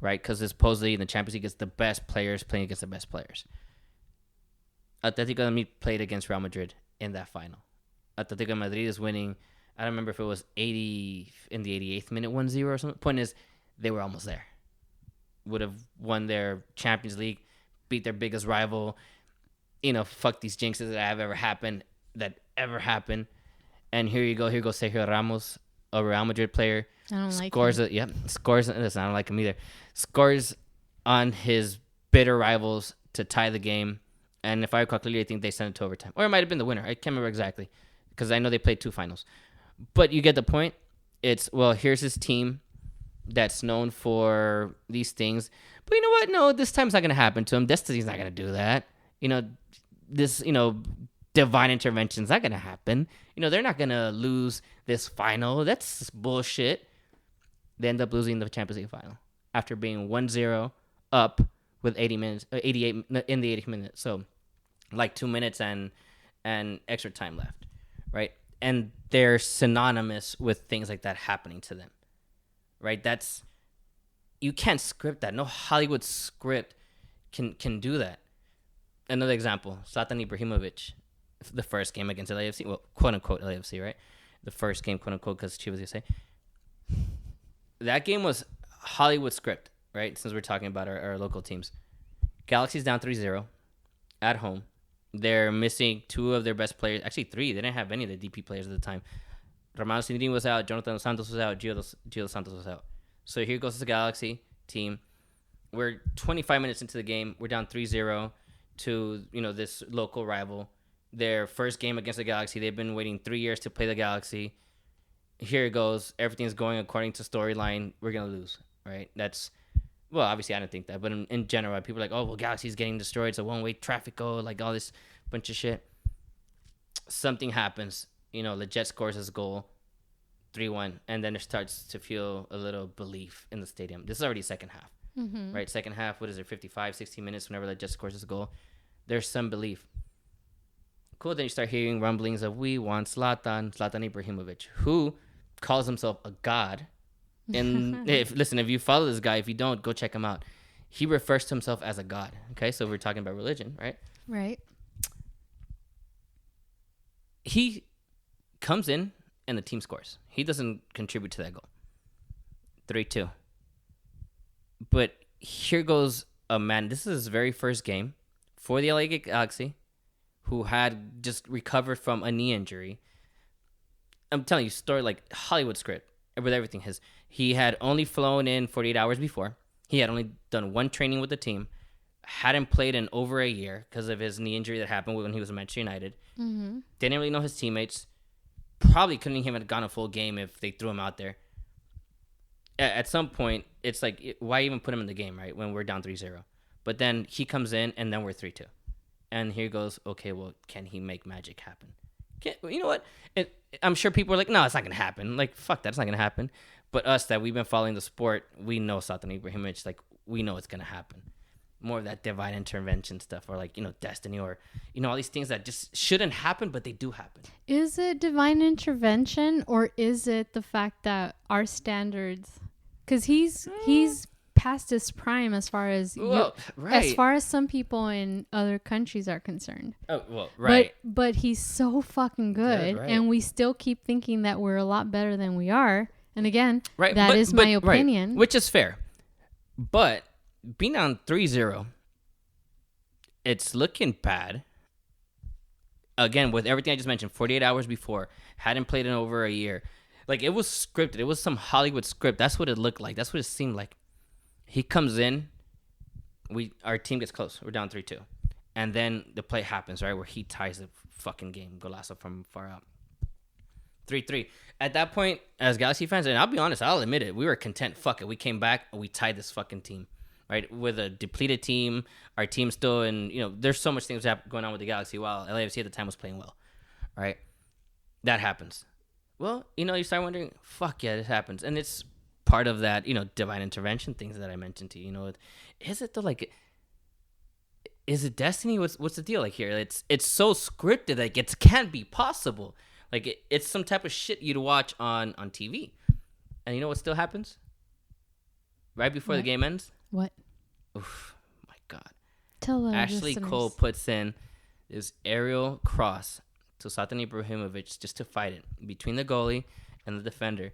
right? Because supposedly in the Champions League, it's the best players playing against the best players. Atletico de Madrid played against Real Madrid in that final. Atletico de Madrid is winning. I don't remember if it was 80 in the 88th minute, 1-0 or something. Point is, they were almost there. Would have won their Champions League, beat their biggest rival. Fuck these jinxes that have ever happened. And here you go. Here goes Sergio Ramos, a Real Madrid player. I don't like him. Scores. Listen, I don't like him either. Scores on his bitter rivals to tie the game. And if I recall clearly, I think they sent it to overtime. Or it might have been the winner. I can't remember exactly, because I know they played 2 finals. But you get the point. Here's his team that's known for these things. But you know what? No, this time's not going to happen to him. Destiny's not going to do that. This, divine intervention's not going to happen. They're not going to lose this final. That's bullshit. They end up losing the Champions League final after being 1-0 up with 88 in the 80th minute. So, like 2 minutes and extra time left, right? And they're synonymous with things like that happening to them, right? You can't script that. No Hollywood script can do that. Another example, Zlatan Ibrahimovic, the first game against LAFC, well, quote-unquote LAFC, right? The first game, quote-unquote, because Chivas USA. That game was Hollywood script, right? Since we're talking about our local teams. Galaxy's down 3-0 at home. They're missing 2 of their best players. Actually, 3. They didn't have any of the DP players at the time. Romano Sindin was out. Jonathan Santos was out. Gio Santos was out. So here goes the Galaxy team. We're 25 minutes into the game. We're down 3-0 to this local rival. Their first game against the Galaxy. They've been waiting 3 years to play the Galaxy. Here it goes. Everything's going according to storyline. We're going to lose, right? Well, obviously I don't think that. But in general, people are like, oh, well, Galaxy's getting destroyed. It's a one-way traffic go. Like all this bunch of shit. Something happens. Leggett scores his goal. 3-1. And then it starts to feel a little belief in the stadium. This is already second half. Mm-hmm. Right? Second half, what is it, 55, 60 minutes whenever Leggett scores his goal. There's some belief. Cool, then you start hearing rumblings of we want Zlatan Ibrahimovic, who calls himself a god. And if you follow this guy, if you don't, go check him out. He refers to himself as a god. Okay, so we're talking about religion, right? Right. He comes in and the team scores. He doesn't contribute to that goal. 3-2. But here goes a man. This is his very first game for the LA Galaxy, who had just recovered from a knee injury. I'm telling you, story like Hollywood script with everything. He had only flown in 48 hours before. He had only done 1 training with the team. Hadn't played in over a year because of his knee injury that happened when he was at Manchester United. Mm-hmm. Didn't really know his teammates. Probably couldn't even have gone a full game if they threw him out there. At some point, it's like, why even put him in the game, right, when we're down 3-0? But then he comes in, and then we're 3-2. And here goes, okay, well, can he make magic happen? You know what? I'm sure people are like, no, it's not going to happen. Like, fuck that, it's not going to happen. But us that we've been following the sport, we know Zlatan Ibrahimovic, like, we know it's going to happen. More of that divine intervention stuff, or like, destiny, or, all these things that just shouldn't happen, but they do happen. Is it divine intervention, or is it the fact that our standards, because he's past his prime as far as as far as some people in other countries are concerned. Oh, well, right. But he's so fucking good, right. And we still keep thinking that we're a lot better than we are. And again, that is my opinion. Right. Which is fair. But being down 3-0, it's looking bad. Again, with everything I just mentioned, 48 hours before, hadn't played in over a year. Like, it was scripted. It was some Hollywood script. That's what it looked like. That's what it seemed like. He comes in, our team gets close. We're down 3-2. And then the play happens, right, where he ties the fucking game. Golazo from far out. 3-3. At that point, as Galaxy fans, and I'll be honest, I'll admit it, we were content. Fuck it. We came back and we tied this fucking team, right? With a depleted team, our team still there's so much things going on with the Galaxy while LAFC at the time was playing well, right? That happens. Well, you start wondering, fuck yeah, this happens. And it's part of that, divine intervention things that I mentioned to you. Is it though? Like, is it destiny? What's the deal? Like, here, it's so scripted, like, it can't be possible. Like, it's some type of shit you'd watch on TV. And you know what still happens? Right before the game ends? What? Oof, my God. Tell us. Ashley Cole puts in this aerial cross to Zlatan Ibrahimovic just to fight it between the goalie and the defender.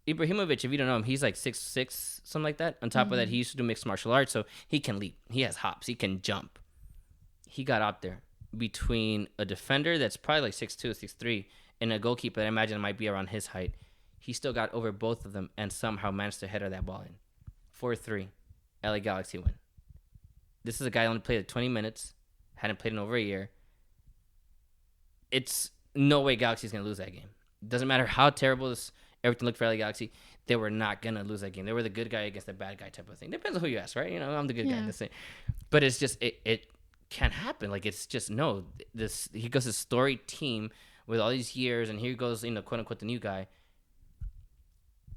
Ibrahimovic, if you don't know him, he's like 6'6", something like that. On top of that, he used to do mixed martial arts, so he can leap. He has hops. He can jump. He got out there between a defender that's probably like 6'2", 6'3", and a goalkeeper that I imagine might be around his height. He still got over both of them and somehow managed to header that ball in. 4-3, LA Galaxy win. This is a guy who only played 20 minutes, hadn't played in over a year. It's no way Galaxy's going to lose that game. Doesn't matter how terrible everything looked for LA Galaxy, they were not going to lose that game. They were the good guy against the bad guy type of thing. Depends on who you ask, right? I'm the good guy in this thing. But it's just, it can't happen. Like, it's just, no. He goes this storied team with all these years, and here goes, quote unquote, the new guy.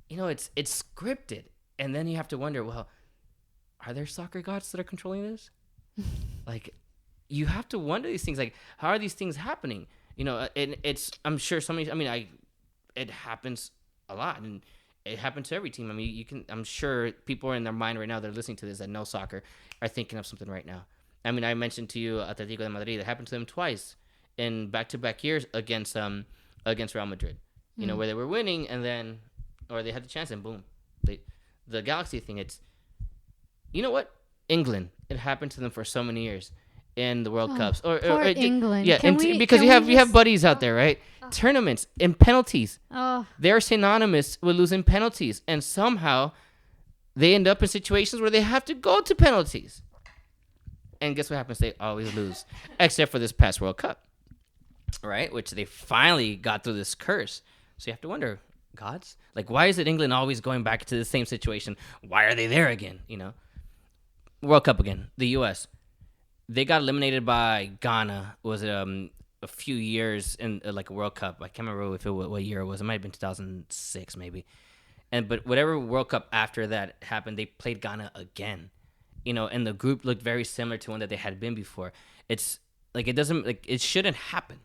It's scripted. And then you have to wonder, well, are there soccer gods that are controlling this? Like, you have to wonder these things. Like, how are these things happening? And I'm sure it happens a lot, and it happened to every team. I mean, I'm sure people are in their mind right now, they're listening to this that know soccer, are thinking of something right now. I mean, I mentioned to you Atletico de Madrid. It happened to them twice in back-to-back years against Real Madrid. Where they were winning, and then, or they had the chance, and boom. The Galaxy thing, it's, you know what? England, it happened to them for so many years in the World Cups. Or England. Yeah, because you have buddies out there, right? Tournaments and penalties. They're synonymous with losing penalties, and somehow they end up in situations where they have to go to penalties. And guess what happens? They always lose, except for this past World Cup, right? Which they finally got through this curse. So you have to wonder, gods? Like, why is it England always going back to the same situation? Why are they there again? World Cup again. The U.S. They got eliminated by Ghana. Was it a few years in like a World Cup? I can't remember what year it was. It might have been 2006 maybe. But whatever World Cup after that happened, they played Ghana again. And the group looked very similar to one that they had been before. It's like, it shouldn't happen,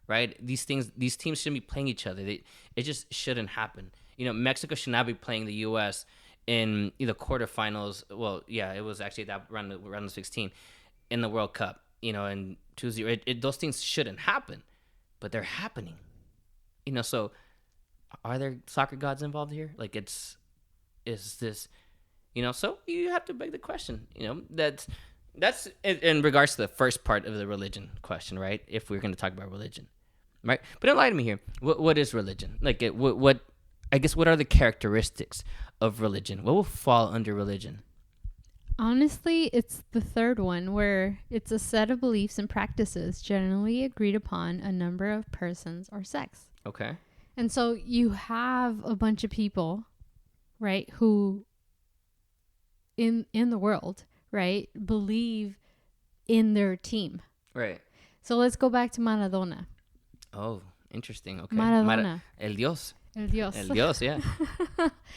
right? These teams shouldn't be playing each other. It just shouldn't happen. Mexico should not be playing the U.S. in the quarterfinals. Well, yeah, it was actually that round of 16 in the World Cup. And 2-0. Those things shouldn't happen, but they're happening. So are there soccer gods involved here? Like, is this? So you have to beg the question. That's in regards to the first part of the religion question, right? If we're going to talk about religion, right? But enlighten me here. What is religion? Like, what are the characteristics of religion? What will fall under religion? Honestly, it's the third one, where it's a set of beliefs and practices generally agreed upon a number of persons or sects. Okay. And so you have a bunch of people, right, who in the world right, believe in their team. Right. So let's go back to Maradona. Oh, interesting. Okay. Maradona. El Dios. El Dios. El Dios, yeah.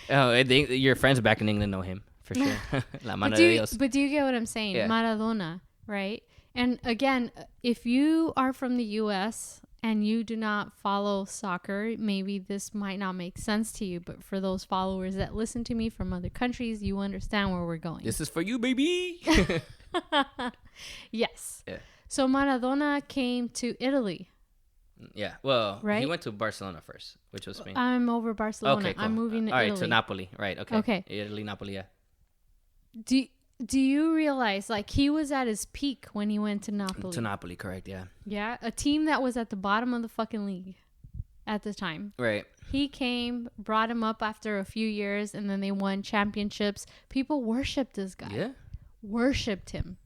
Oh, your friends back in England know him for sure. La mano de Dios. But do you get what I'm saying? Yeah. Maradona, right? And again, if you are from the U.S. and you do not follow soccer, maybe this might not make sense to you. But for those followers that listen to me from other countries, you understand where we're going. This is for you, baby. Yes. Yeah. So Maradona came to Italy. Yeah. Well, right? He went to Barcelona first, which was Spain. I'm over Barcelona. Okay, cool. I'm moving to All Italy. right, to Napoli. Right, okay. Okay. Italy, Napoli, yeah. Do you realize, like, he was at his peak when he went to Napoli? To Napoli, correct, yeah. Yeah, a team that was at the bottom of the fucking league at the time. Right. He came, brought him up after a few years, and then they won championships. People worshipped this guy. Yeah. Worshipped him.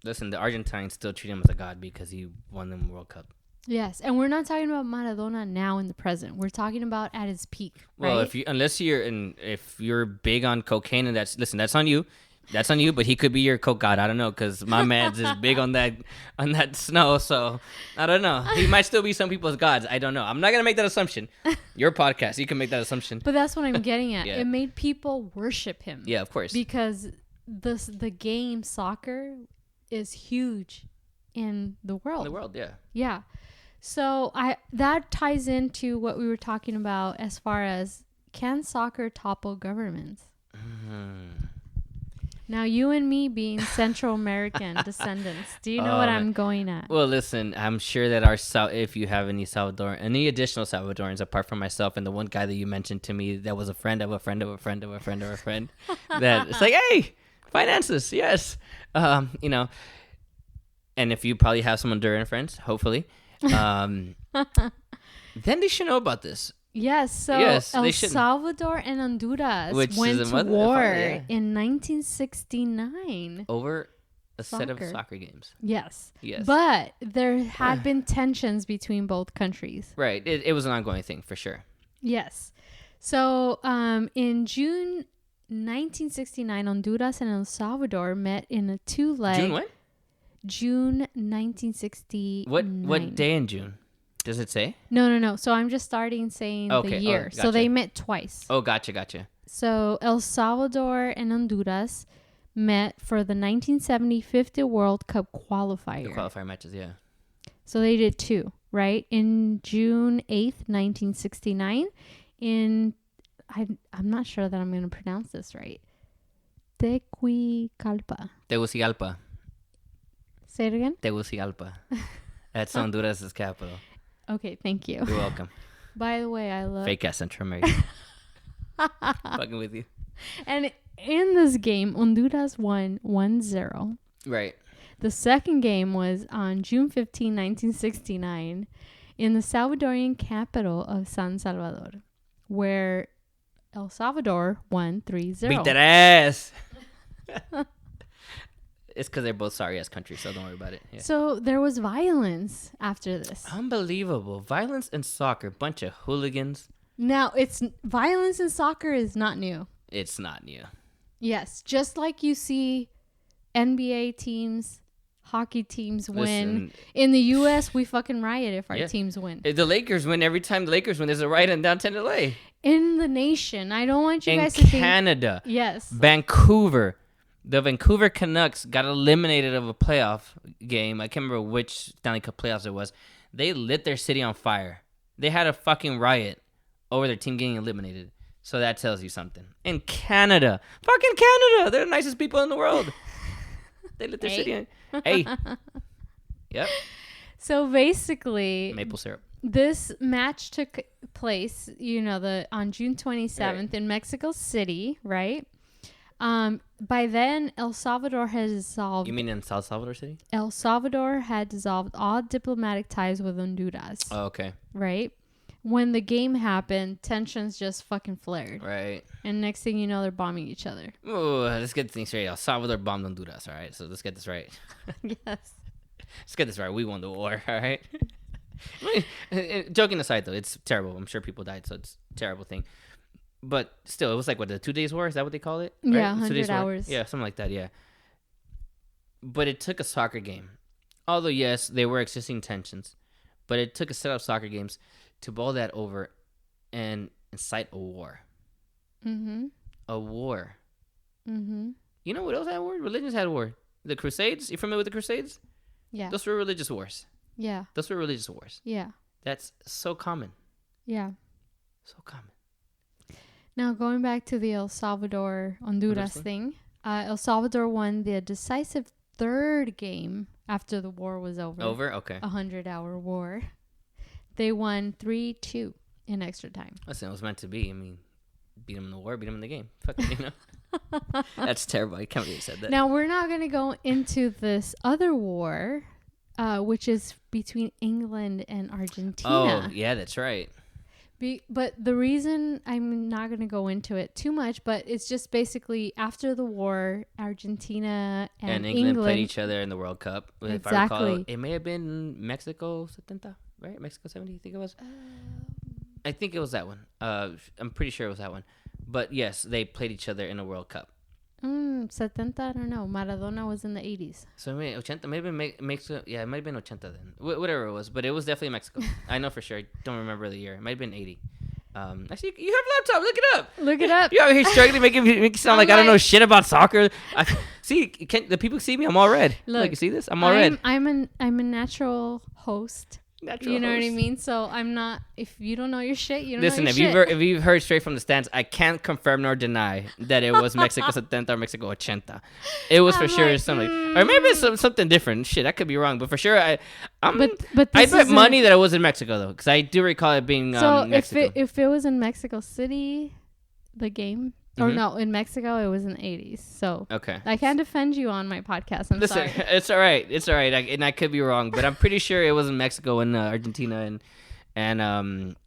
Listen, the Argentines still treat him as a god because he won them World Cup. Yes, and we're not talking about Maradona now in the present. We're talking about at his peak. Right? Well, if you're big on cocaine, and that's on you. That's on you, but he could be your coke god. I don't know, because my man's is big on that snow. So I don't know. He might still be some people's gods. I don't know. I'm not gonna make that assumption. Your podcast, you can make that assumption. But that's what I'm getting at. Yeah. It made people worship him. Yeah, of course. Because the game soccer is huge in the world. In the world, yeah. Yeah. So that ties into what we were talking about as far as, can soccer topple governments? Now, you and me being Central American descendants, do you know what I'm going at? Well, listen, I'm sure that if you have any additional Salvadorans apart from myself and the one guy that you mentioned to me that was a friend of a friend of a friend of a friend of a friend, that it's like, hey, finances, yes, and if you probably have some Honduran friends, hopefully, then they should know about this. Yes, so El Salvador and Honduras went to war in 1969. Over a set of soccer games. Yes. But there had been tensions between both countries. Right. It was an ongoing thing, for sure. Yes. So in June 1969, Honduras and El Salvador met in a two-leg... June what? June 1969. What day in June? Does it say? No. So I'm just starting saying the year. Gotcha. So they met twice. Oh, gotcha. So El Salvador and Honduras met for the 1970 FIFA World Cup qualifier. The qualifier matches, yeah. So they did two, right? In June 8th, 1969. I'm not sure that I'm going to pronounce this right. Tegucigalpa. Say it again? Tegucigalpa. That's Honduras' capital. Okay, thank you. You're welcome. By the way, I love... Fake ass Central America. Fucking with you. And in this game, Honduras won 1-0. Right. The second game was on June 15, 1969, in the Salvadorian capital of San Salvador, where El Salvador won 3-0. Beat that ass! It's because they're both sorry-ass countries, so don't worry about it. Yeah. So there was violence after this. Unbelievable. Violence in soccer. Bunch of hooligans. Now, violence in soccer is not new. It's not new. Yes. Just like you see NBA teams, hockey teams win. In the U.S., we fucking riot if our teams win. The Lakers win every time the Lakers win. There's a riot in downtown L.A. In the nation. I don't want you guys to think... In Canada. Yes. Vancouver. The Vancouver Canucks got eliminated of a playoff game. I can't remember which Stanley Cup playoffs it was. They lit their city on fire. They had a fucking riot over their team getting eliminated. So that tells you something. In Canada. Fucking Canada. They're the nicest people in the world. They lit their city on... Hey. Yep. So basically... Maple syrup. This match took place, on June 27th in Mexico City, right? By then, El Salvador has dissolved... You mean in South Salvador City? El Salvador had dissolved all diplomatic ties with Honduras. Oh, okay. Right? When the game happened, tensions just fucking flared. Right. And next thing you know, they're bombing each other. Ooh, let's get things straight. El Salvador bombed Honduras, all right? So let's get this right. Yes. Let's get this right. We won the war, all right? Joking aside, though, it's terrible. I'm sure people died, so it's a terrible thing. But still, it was like, the 2 days war? Is that what they call it? Right? Yeah, 100 hours. Yeah, something like that, yeah. But it took a soccer game. Although, yes, there were existing tensions. But it took a set of soccer games to boil that over and incite a war. Mm-hmm. A war. Mm-hmm. You know what else had war? Religions had war. The Crusades. You familiar with the Crusades? Yeah. Those were religious wars. Yeah. Those were religious wars. Yeah. That's so common. Yeah. So common. Now, going back to the El Salvador-Honduras thing, El Salvador won the decisive third game after the war was over. Over? Okay. 100-hour war. They won 3-2 in extra time. Listen, it was meant to be. I mean, beat them in the war, beat them in the game. Fuck it, you know? That's terrible. I can't believe you said that. Now, we're not going to go into this other war, which is between England and Argentina. Oh, yeah, that's right. But the reason I'm not going to go into it too much, but it's just basically after the war, Argentina and England played each other in the World Cup. If exactly. I recall, it may have been Mexico 70, right? Mexico 70, I think it was. I think it was that one. I'm pretty sure it was that one. But yes, they played each other in a World Cup. 70, I don't know. Maradona was in the 80s. So maybe 80, maybe Mexico. Yeah, it might have been 80 then. Whatever it was, but it was definitely Mexico. I know for sure. I don't remember the year. It might have been 80. Actually, you have a laptop. Look it up. Look it up. You're out here struggling, make it sound like I don't know shit about soccer. The people see me? I'm all red. Look, you see this? I'm all red. I'm a natural host. You know host. what I mean? So I'm not. If you don't know your shit, you don't Listen, know your shit. if you've heard straight from the stands, I can't confirm nor deny that it was Mexico 70 or Mexico 80. It was for sure something, or maybe it's something different. Shit, I could be wrong, but for sure, I bet money that it was in Mexico though, because I do recall it being Mexico. if it was in Mexico City, the game. Or no, in Mexico, it was in the 80s. So okay, I can't defend you on my podcast. I'm sorry. It's all right. It's all right. And I could be wrong, but I'm pretty sure it was in Mexico when Argentina and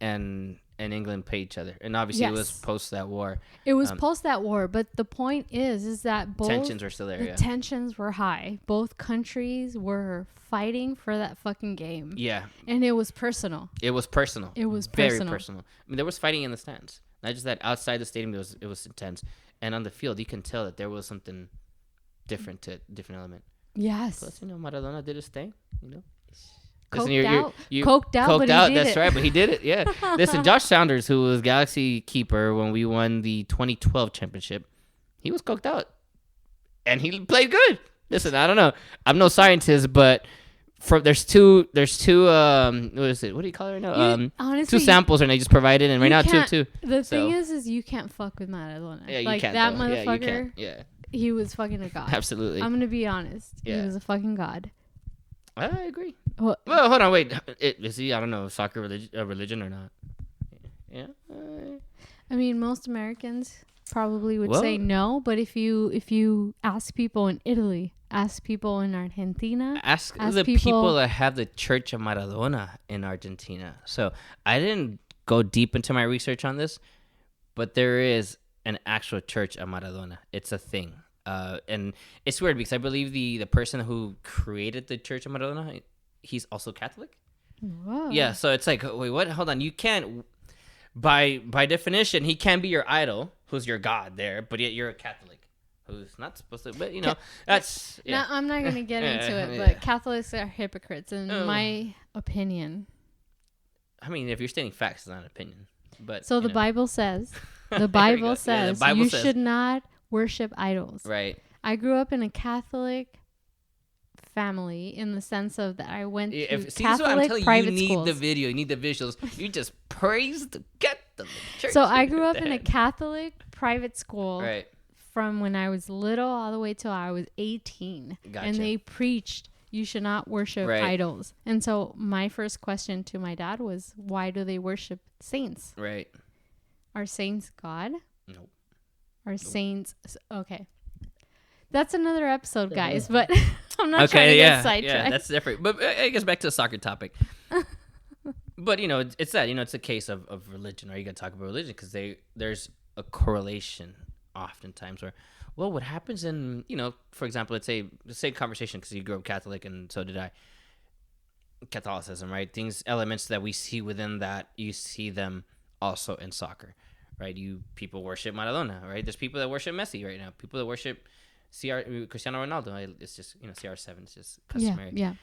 England played each other. And obviously, it was post that war. It was post that war, but the point is that both tensions were still there. The tensions were high. Both countries were fighting for that fucking game. Yeah, and it was personal. It was personal. Very personal. I mean, there was fighting in the stands. Not just that, outside the stadium, it was intense. And on the field, you can tell that there was something different element. Yes. Plus, Maradona did his thing, Coked out, but he did that's it. right, but he did it, yeah. Listen, Josh Saunders, who was Galaxy keeper when we won the 2012 championship, he was coked out. And he played good. Listen, I don't know. I'm no scientist, but... there's two what is it? What do you call it right now? Honestly, 2 samples and they just provided, and right now 2. The thing is you can't fuck with Maradona. Yeah, like you can't. That though. motherfucker. Yeah, he was fucking a god. Absolutely. I'm gonna be honest. Yeah. He was a fucking god. I agree. Well, hold on, wait. Is he? I don't know, soccer religion or not? Yeah. I mean, most Americans probably would say no, but if you ask people in Italy, ask people in Argentina, ask the people that have the Church of Maradona in Argentina. So I didn't go deep into my research on this, but there is an actual Church of Maradona. It's a thing. And it's weird because I believe the person who created the Church of Maradona, he's also Catholic. Whoa. Yeah, so it's like, wait, what? Hold on. You can't, by definition, he can be your idol, who's your God there, but yet you're a Catholic. Who's not supposed to, but that's... Yeah. No, I'm not going to get into it, but Catholics are hypocrites, in my opinion. I mean, if you're stating facts, it's not an opinion. But so the Bible says, the Bible says, you should not worship idols. Right. I grew up in a Catholic family in the sense of that I went to Catholic private schools. You need the video, you need the visuals. You just praise to get the church. So I grew up in a Catholic private school. Right. From when I was little all the way till I was 18. Gotcha. And they preached you should not worship idols. And so my first question to my dad was, why do they worship saints? Right. Are saints God? Nope. Are saints... Okay. That's another episode, guys, but I'm not trying to get sidetracked. Yeah, that's different. But I guess back to the soccer topic. But, it's that, it's a case of religion, right? You got to talk about religion because there's a correlation oftentimes where, well, what happens in, for example, let's say conversation, because you grew up Catholic and so did I, Catholicism, right? Elements that we see within that, you see them also in soccer, right? People worship Maradona, right? There's people that worship Messi right now, people that worship Cristiano Ronaldo. It's just CR7. It's just customary. Yeah.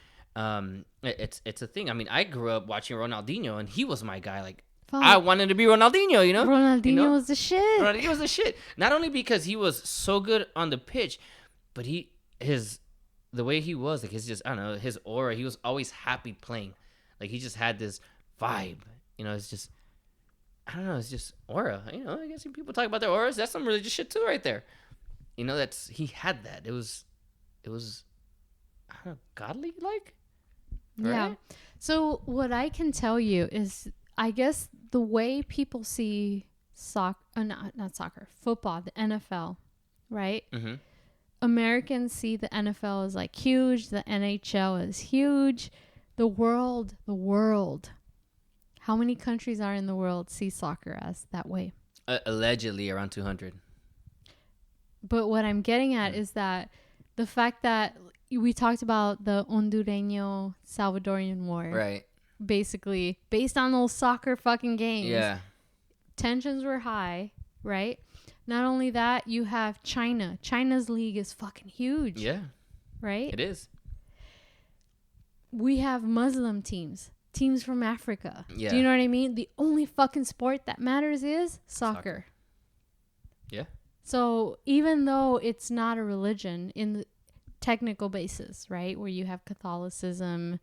It's a thing. I mean, I grew up watching Ronaldinho, and he was my guy. Like, Fuck. I wanted to be Ronaldinho. Ronaldinho was the shit. Ronaldinho was the shit. Not only because he was so good on the pitch, but the way he was, like, I don't know, his aura. He was always happy playing. Like, he just had this vibe. It's just, I don't know, it's just aura. I guess when people talk about their auras, that's some religious shit too right there. He had that. It was, I don't know, godly like. Right? Yeah. So what I can tell you is, I guess the way people see not soccer, football, the NFL, right? Mm-hmm. Americans see the NFL as like huge. The NHL is huge. The world. How many countries are in the world see soccer as that way? Allegedly around 200. But what I'm getting at is that the fact that we talked about the Hondureño Salvadorian War. Right. Basically, based on those soccer fucking games. Yeah. Tensions were high, right? Not only that, you have China. China's league is fucking huge. Yeah. Right? It is. We have Muslim teams from Africa. Yeah. Do you know what I mean? The only fucking sport that matters is soccer. Yeah. So even though it's not a religion in the technical basis, right, where you have Catholicism,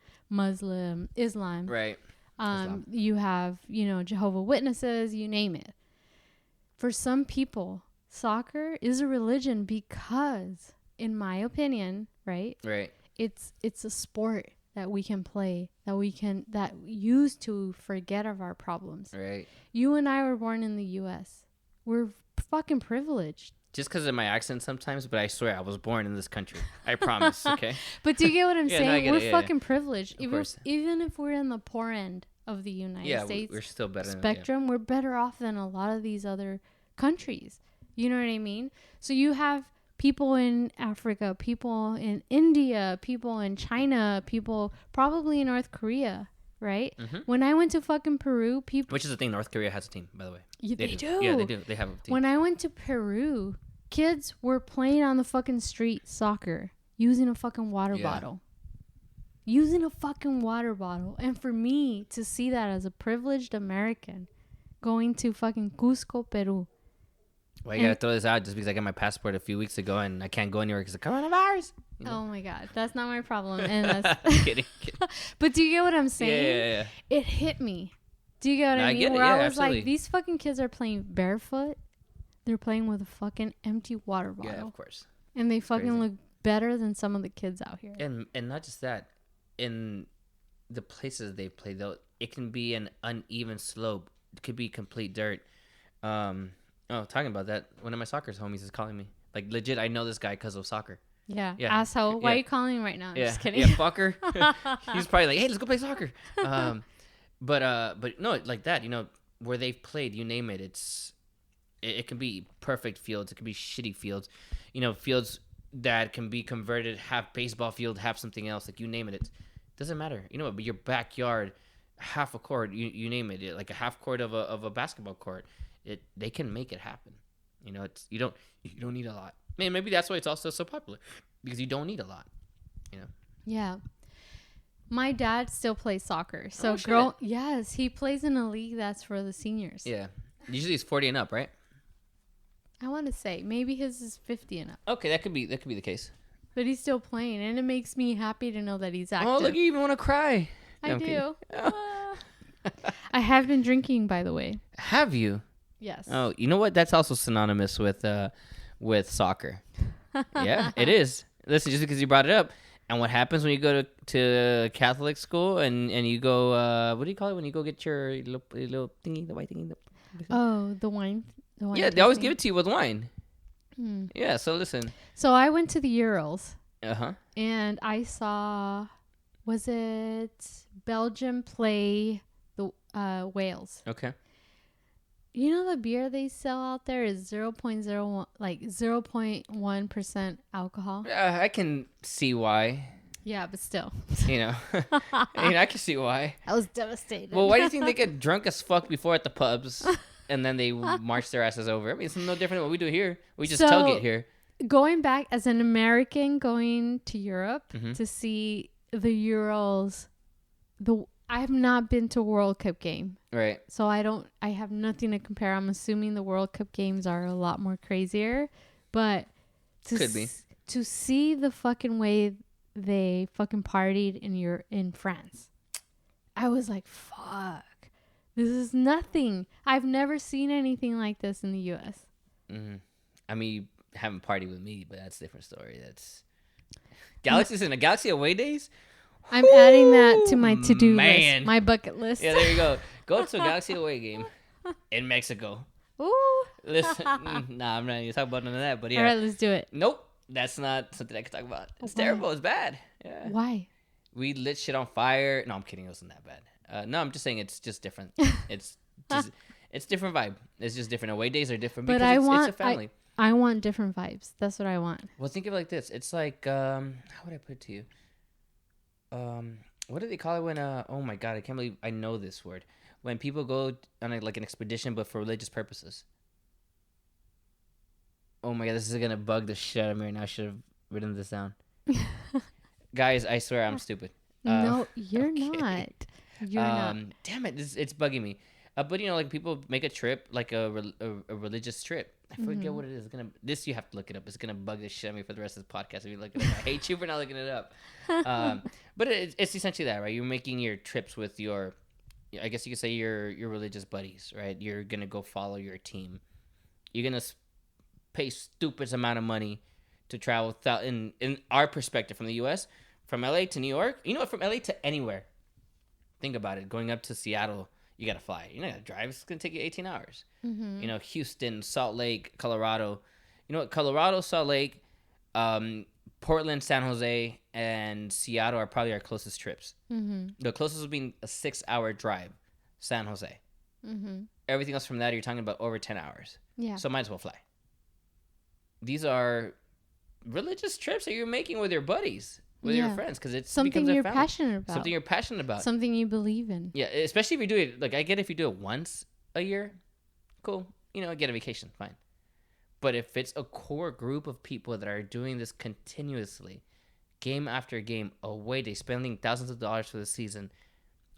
Islam, right, you have Jehovah's Witnesses, you name it. For some people, soccer is a religion because, in my opinion, right, it's a sport that we can play, that we use to forget of our problems. Right. You and I were born in the U.S. We're fucking privileged. Just because of my accent sometimes, but I swear I was born in this country. I promise, okay? But do you get what I'm saying? No, we're fucking privileged. Of Even if we're in the poor end of the United States we're still better spectrum, we're better off than a lot of these other countries. You know what I mean? So you have people in Africa, people in India, people in China, people probably in North Korea, right? Mm-hmm. When I went to fucking Peru, which is the thing, North Korea has a team, by the way. They do. Yeah, they do. They have a team. When I went to Peru, kids were playing on the fucking street soccer using a fucking water bottle. Using a fucking water bottle. And for me to see that as a privileged American going to fucking Cusco, Peru. Well, I gotta throw this out just because I got my passport a few weeks ago and I can't go anywhere because of coronavirus. Oh my God, that's not my problem. And that's kidding. But do you get what I'm saying? Yeah. It hit me. Do you get what I mean? Get it. Where I was absolutely. like, these fucking kids are playing barefoot. They're playing with a fucking empty water bottle. Yeah, of course. And they fucking look better than some of the kids out here. And not just that, in the places they play, though, it can be an uneven slope. It could be complete dirt. Talking about that, one of my soccer homies is calling me. Like, legit, I know this guy because of soccer. Yeah. Asshole. Why are you calling him right now? I'm just kidding. Yeah, fucker. He's probably like, hey, let's go play soccer. But no, like that, where they've played, you name it, it can be perfect fields. It can be shitty fields. Fields that can be converted, half baseball field, half something else. Like, you name it. It doesn't matter. But your backyard, half a court, you name it, like a half court of a basketball court. They can make it happen. You don't need a lot. Man, maybe that's why it's also so popular, because you don't need a lot. Yeah. My dad still plays soccer. So yes, he plays in a league that's for the seniors. Yeah. Usually it's 40 and up, right? I want to say maybe his is 50 and up. Okay, that could be the case. But he's still playing, and it makes me happy to know that he's active. Oh, look, you even want to cry. I do. I have been drinking, by the way. Have you? Yes. Oh, you know what? That's also synonymous with soccer. Yeah, it is. Listen, just because you brought it up, and what happens when you go to Catholic school and you go, what do you call it when you go get your little thingy, the white thingy? Oh, the wine. Yeah, they always give it to you with wine. Yeah, so listen. So I went to the Urals. Uh-huh. And I saw, was it Belgium play the Wales? Okay. You know the beer they sell out there is 0.01, like 0.1% alcohol. I can see why. Yeah, but still. I can see why. I was devastated. Well, why do you think they get drunk as fuck before at the pubs and then they march their asses over? I mean, it's no different than what we do here. We just tailgate here. going back as an American going to Europe to see the Euros, I have not been to a World Cup game. Right. So I have nothing to compare. I'm assuming the World Cup games are a lot more crazier, but Could be. To see the fucking way they fucking partied in France, I was like, fuck, this is nothing. I've never seen anything like this in the U.S. Mm-hmm. I mean, you haven't partied with me, but that's a different story. That's Galaxy's in a Galaxy away days. I'm adding that to my to-do list, my bucket list. Yeah, there you go. Go to a Galaxy away game in Mexico. Ooh. Listen, nah, I'm not even talking about none of that. But yeah, all right, let's do it. Nope, that's not something I can talk about. It's terrible. It's bad. Yeah. Why? We lit shit on fire. No, I'm kidding. It wasn't that bad. No, I'm just saying it's just different. It's just it's different vibe. It's just different. Away days are different because it's a family. I want different vibes. That's what I want. Well, think of it like this. It's like how would I put it to you? What do they call it when oh my god, I can't believe I know this word. When people go on like an expedition but for religious purposes. Oh my god, this is gonna bug the shit out of me right now. I should have written this down. Guys, I swear I'm stupid. No, you're not. You're not. Damn it, it's bugging me. But you know, like people make a trip, like a religious trip. I forget what it is. This you have to look it up. It's gonna bug the shit out of me for the rest of the podcast. If you look it up, I hate you for not looking it up. But it's essentially that, right? You're making your trips with your, I guess you could say your religious buddies, right? You're gonna go follow your team. You're gonna pay stupid amount of money to travel in our perspective from the U.S. from LA to New York. You know what? From LA to anywhere. Think about it. Going up to Seattle, you gotta fly. You're not gonna drive. It's gonna take you 18 hours. Mm-hmm. You know, Houston, Salt Lake, Colorado. You know what? Colorado, Salt Lake, Portland, San Jose, and Seattle are probably our closest trips. Mm-hmm. The closest would be a 6-hour drive, San Jose. Mm-hmm. Everything else from that, you're talking about over 10 hours. Yeah. So might as well fly. These are religious trips that you're making with your buddies, with your friends, because it's something you're passionate about. Something you're passionate about. Something you believe in. Yeah, especially if you do it. Like I get if you do it once a year, cool. You know, get a vacation, fine. But if it's a core group of people that are doing this continuously, game after game, away day, spending thousands of dollars for the season,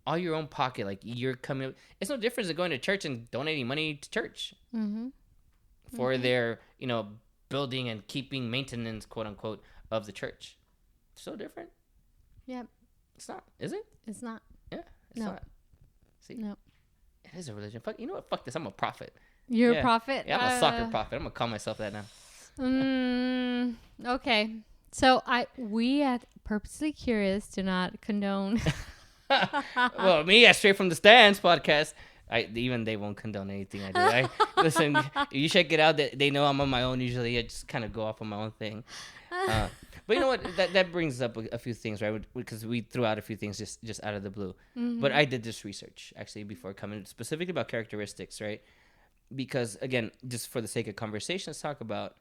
all your own pocket, like you're coming. It's no difference than going to church and donating money to church for their, you know, building and keeping maintenance, quote unquote, of the church. So different. Yep. It's not, is it? It's not. Yeah, it's not. See? No. It is a religion. Fuck, you know what? Fuck this. I'm a prophet. You're a prophet? Yeah, I'm a soccer prophet. I'm gonna call myself that now. Okay. So we at Purposely Curious do not condone. Well, me at Straight from the Stands podcast, even they won't condone anything I do. Listen, you check it out. They know I'm on my own usually. I just kind of go off on my own thing. But you know what? That brings up a few things, right? Because we threw out a few things just out of the blue. Mm-hmm. But I did this research actually before coming, specifically about characteristics, right? Because again, just for the sake of conversation, let's talk about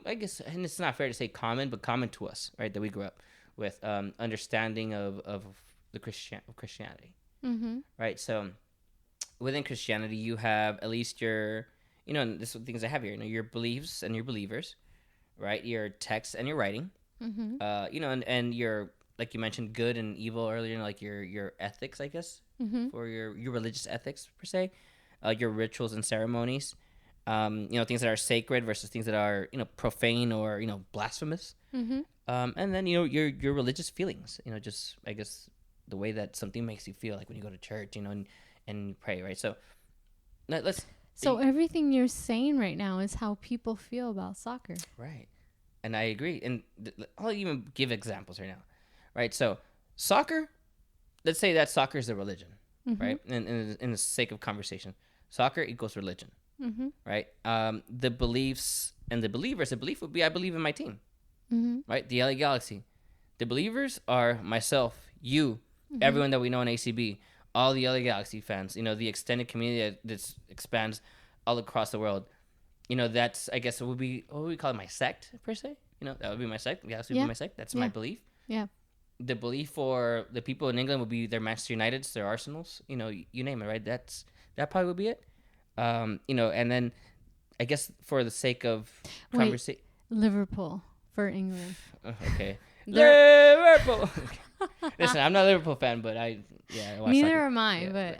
I guess, and it's not fair to say common, but common to us, right? That we grew up with understanding of the Christianity, right? So within Christianity, you have at least your, you know, and this is the things I have here, you know, your beliefs and your believers, right? Your text and your writing, you know, and your, like you mentioned, good and evil earlier, you know, like your ethics, I guess, for your religious ethics per se, your rituals and ceremonies, you know, things that are sacred versus things that are, you know, profane or, you know, blasphemous, and then, you know, your religious feelings, you know, just, I guess, the way that something makes you feel, like when you go to church, you know, and pray, right? So So everything you're saying right now is how people feel about soccer. Right. And I agree. And I'll even give examples right now. Right. So soccer, let's say that soccer is a religion, right? In the sake of conversation, soccer equals religion, right? The beliefs and the believers, the belief would be, I believe in my team, right? The LA Galaxy. The believers are myself, you, everyone that we know in ACB, all the LA Galaxy fans, you know, the extended community that expands all across the world. You know, that's, I guess, it would be, what would we call it, my sect, per se? You know, that would be my sect. Galaxy would be my sect. That's my belief. Yeah. The belief for the people in England would be their Manchester Uniteds, their Arsenals, you know, you name it, right? That probably would be it. You know, and then I guess for the sake of conversation. Liverpool for England. Okay. Liverpool. Listen, I'm not a Liverpool fan, but I watch Neither soccer. am I, but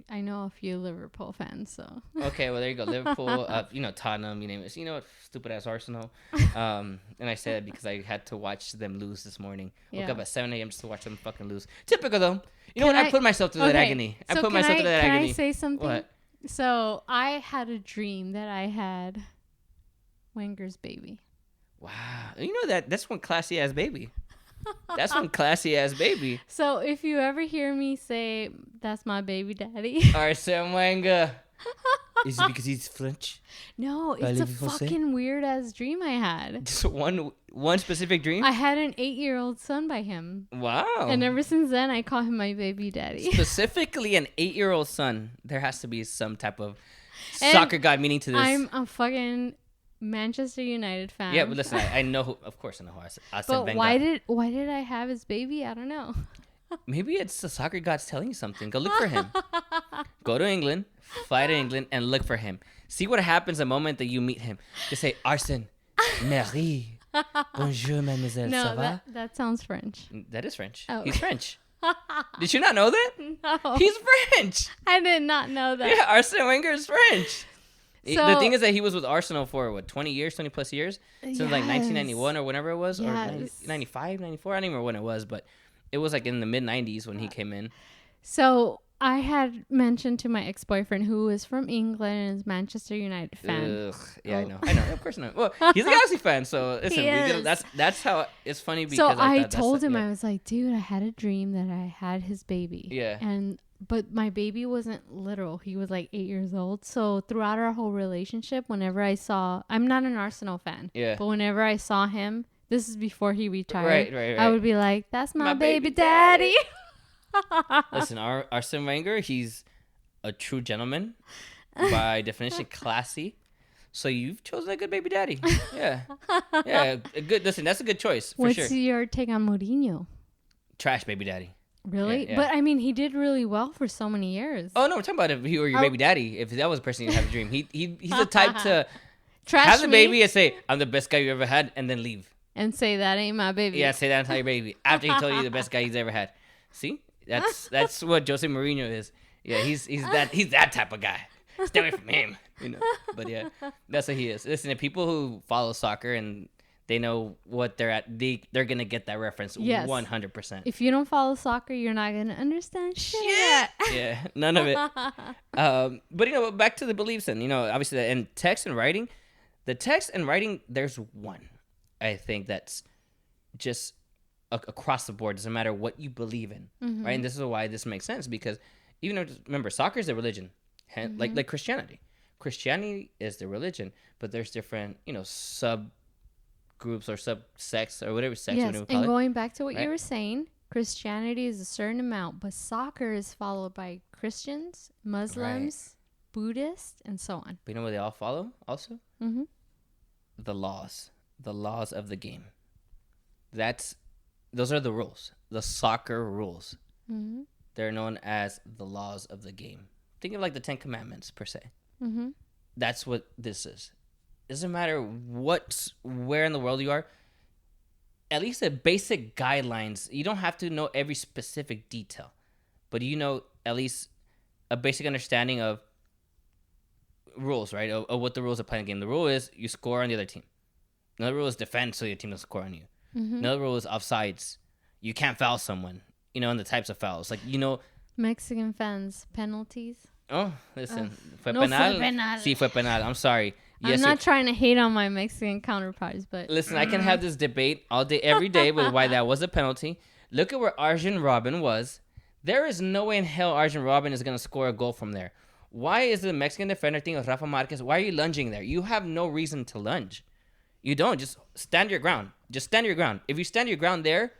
I know a few Liverpool fans, so. Okay, well there you go. Liverpool, Tottenham, you name it. You know what, stupid ass Arsenal. And I said that because I had to watch them lose this morning. Woke up at 7 a.m. just to watch them fucking lose. Typical though. You know what? I put myself through that agony. So I put myself through that agony. Can I say something? What? So I had a dream that I had Wenger's baby. Wow. You know that's one classy ass baby. That's one classy ass baby. So if you ever hear me say, "That's my baby daddy," Arsene Wenger. Is it because he's French? No, it's a fucking weird ass dream I had. Just one specific dream? I had an 8-year-old son by him. Wow. And ever since then, I call him my baby daddy. Specifically an 8-year-old son. There has to be some type of soccer god meaning to this. I'm a fucking Manchester United fan. Yeah, but listen, I know who, of course I know who Arsene Wenger. But why did I have his baby? I don't know. Maybe it's the soccer gods telling you something. Go look for him. Go to England, fly to England, and look for him. See what happens the moment that you meet him. Just say, Arsene, Marie, bonjour, mademoiselle, ça va? That sounds French. That is French. Oh. He's French. Did you not know that? No. He's French. I did not know that. Yeah, Arsene Wenger is French. So, the thing is that he was with Arsenal for, 20 plus years? Since like 1991 or whenever it was? Or 95, 94? I don't even remember when it was, but it was like in the mid-90s when he came in. So I had mentioned to my ex-boyfriend, who is from England and is Manchester United fan. Ugh. Yeah, I know. Of course not. Well, he's a Galaxy fan, so listen, that's how it's funny because so I told him, I was like, dude, I had a dream that I had his baby. Yeah. But my baby wasn't literal. He was like 8 years old. So throughout our whole relationship, whenever I'm not an Arsenal fan. Yeah. But whenever I saw him, this is before he retired. Right. I would be like, that's my baby daddy. Listen, Arsene Wenger, he's a true gentleman. By definition, classy. So you've chosen a good baby daddy. Yeah. Yeah. Listen, that's a good choice. For sure. What's your take on Mourinho? Trash baby daddy. Really? Yeah. But I mean, he did really well for so many years. Oh no, we're talking about if he were your baby daddy. If that was the person you have a dream, he's the type to trash have the baby and say, "I'm the best guy you ever had," and then leave. And say that ain't my baby. Yeah, say that and tell your baby after he told you the best guy he's ever had. See, that's what Jose Mourinho is. Yeah, he's that type of guy. Stay away from him, But yeah, that's what he is. Listen, if people who follow soccer and they know what they're at, they're gonna get that reference. Yes. 100%. If you don't follow soccer, you're not gonna understand shit. Yeah, none of it. But back to the beliefs and obviously and text and writing. The text and writing, there's one. I think that's just across the board. Doesn't matter what you believe in, right? And this is why this makes sense because even though, remember, soccer is a religion, like Christianity. Christianity is the religion, but there's different, sub groups or sub-sects or whatever sex you want to call it. And going back to what you were saying, Christianity is a certain amount, but soccer is followed by Christians, Muslims, Buddhists, and so on. But you know what they all follow also? Mm-hmm. The laws of the game. Those are the rules, the soccer rules. Mm-hmm. They're known as the laws of the game. Think of like the 10 Commandments per se. Mm-hmm. That's what this is. It doesn't matter where in the world you are. At least the basic guidelines. You don't have to know every specific detail, but at least a basic understanding of rules, right? Of what the rules of playing the game. The rule is you score on the other team. Another rule is defend so your team doesn't score on you. Mm-hmm. Another rule is offsides. You can't foul someone. And the types of fouls. Mexican fans, penalties. Oh, listen. Fue no penal. Fue penal. Sí, fue penal. I'm sorry. Yes, I'm not trying to hate on my Mexican counterparts, but... Listen, I can have this debate all day, every day with why that was a penalty. Look at where Arjen Robben was. There is no way in hell Arjen Robben is going to score a goal from there. Why is the Mexican defender thing with Rafa Marquez? Why are you lunging there? You have no reason to lunge. You don't. Just stand your ground. Just stand your ground. If you stand your ground there,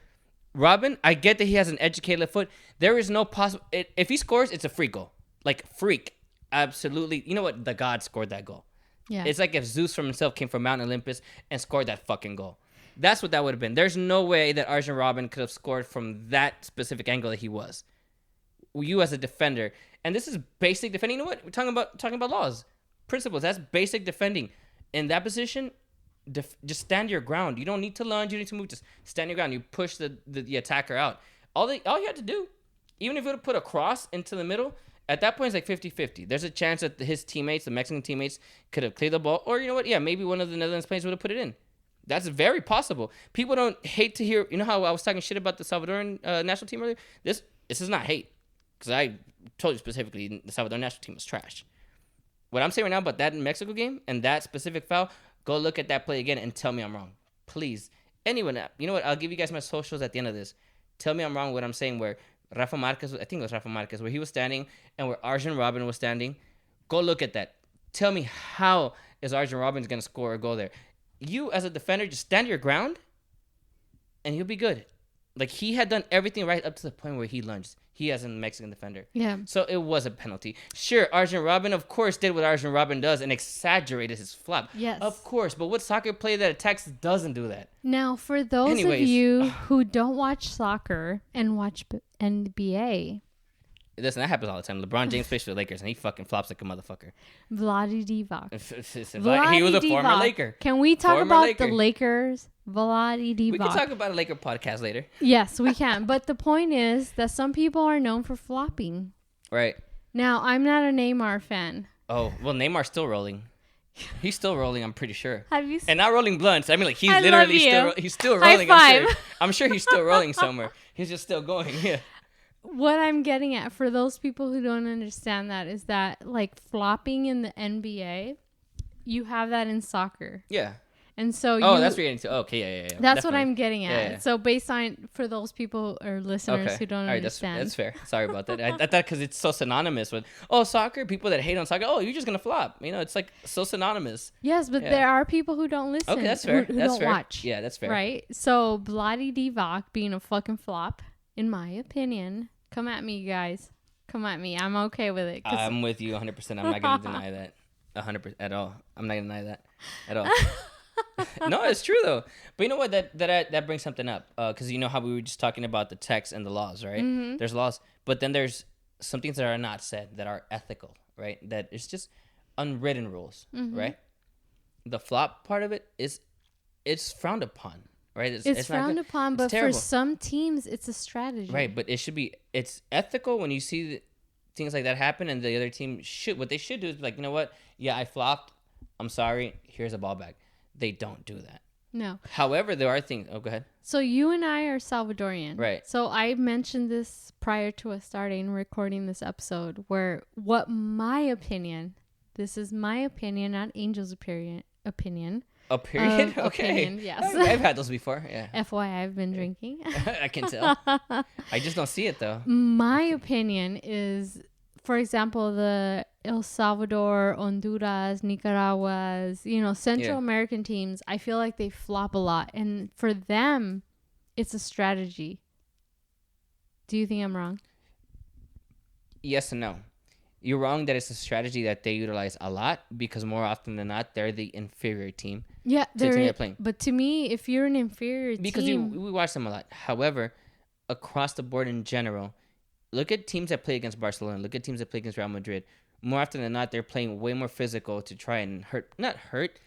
Robben, I get that he has an educated foot. There is no possible... If he scores, it's a free goal. Like, freak. Absolutely. You know what? The God scored that goal. Yeah. It's like if Zeus from himself came from Mount Olympus and scored that fucking goal. That's what that would have been. There's no way that Arjen Robben could have scored from that specific angle that he was. You as a defender. And this is basic defending. You know what? We're talking about laws. principles. That's basic defending. In that position, just stand your ground. You don't need to lunge. You don't need to move. Just stand your ground. You push the attacker out. All you had to do, even if you would have put a cross into the middle, at that point it's like 50-50. There's a chance that his teammates, the Mexican teammates, could have cleared the ball. Or you know what? Yeah, maybe one of the Netherlands players would have put it in. That's very possible. People don't hate to hear. You know how I was talking shit about the Salvadoran national team earlier? This is not hate. Because I told you specifically the Salvadoran national team was trash. What I'm saying right now about that Mexico game and that specific foul, go look at that play again and tell me I'm wrong. Please. Anyone, you know what? I'll give you guys my socials at the end of this. Tell me I'm wrong what I'm saying where Rafa Marquez, I think it was Rafa Marquez, where he was standing and where Arjen Robben was standing. Go look at that. Tell me how is Arjen Robben going to score a goal there. You, as a defender, just stand your ground, and you'll be good. Like, he had done everything right up to the point where he lunged. He as a Mexican defender. Yeah. So, it was a penalty. Sure, Arjen Robben, of course, did what Arjen Robben does and exaggerated his flop. Yes. Of course. But what soccer player that attacks doesn't do that? Now, for those of you who don't watch soccer and watch NBA... Listen, that happens all the time. LeBron James plays for the Lakers, and he fucking flops like a motherfucker. Vlade Divac. He was a former Laker. Can we talk about the Lakers? Vlade Divac. We can talk about a Laker podcast later. Yes, we can. But the point is that some people are known for flopping. Right. Now, I'm not a Neymar fan. Oh, well, Neymar's still rolling. He's still rolling, I'm pretty sure. Have you seen? And not rolling blunts. I mean, like, he's literally still rolling. High five. I'm sure he's still rolling somewhere. He's just still going. Yeah. What I'm getting at for those people who don't understand that is that, like, flopping in the NBA, you have that in soccer. Yeah. And so that's what you're getting to. Okay, yeah. That's definitely what I'm getting at. Yeah. So based on, for those people or listeners who don't understand. That's fair. Sorry about that. I thought because it's so synonymous with, soccer, people that hate on soccer, you're just going to flop. You know, it's like so synonymous. Yes, but there are people who don't listen. Okay, that's fair. Who don't watch. Yeah, that's fair. Right? So Vlade Divac being a fucking flop, in my opinion, come at me, guys. Come at me. I'm okay with it. I'm with you 100%. I'm not going to deny that 100% at all. I'm not going to deny that at all. No, it's true though. But you know what? That brings something up. Because you know how we were just talking about the text and the laws, right? Mm-hmm. There's laws, but then there's some things that are not said that are ethical, right? That it's just unwritten rules, mm-hmm. right? The flop part of it it's frowned upon, right? It's frowned upon, but for some teams, it's a strategy, right? But it's ethical when you see things like that happen, and the other team what they should do is be like, you know what? Yeah, I flopped. I'm sorry. Here's a ball back. They don't do that. No. However, there are things. Oh, go ahead. So you and I are Salvadorian. Right. So I mentioned this prior to us starting recording this episode this is my opinion, not Angel's opinion. A period? Okay. Opinion, yes. I've had those before, yeah. FYI, I've been drinking. I can tell. I just don't see it, though. My opinion is, for example, the El Salvador, Honduras, Nicaragua's, Central American teams, I feel like they flop a lot. And for them, it's a strategy. Do you think I'm wrong? Yes and no. You're wrong that it's a strategy that they utilize a lot because more often than not, they're the inferior team. Yeah, they're playing. But to me, if you're an inferior team... Because we watch them a lot. However, across the board in general, look at teams that play against Barcelona. Look at teams that play against Real Madrid. More often than not, they're playing way more physical to try and not hurt,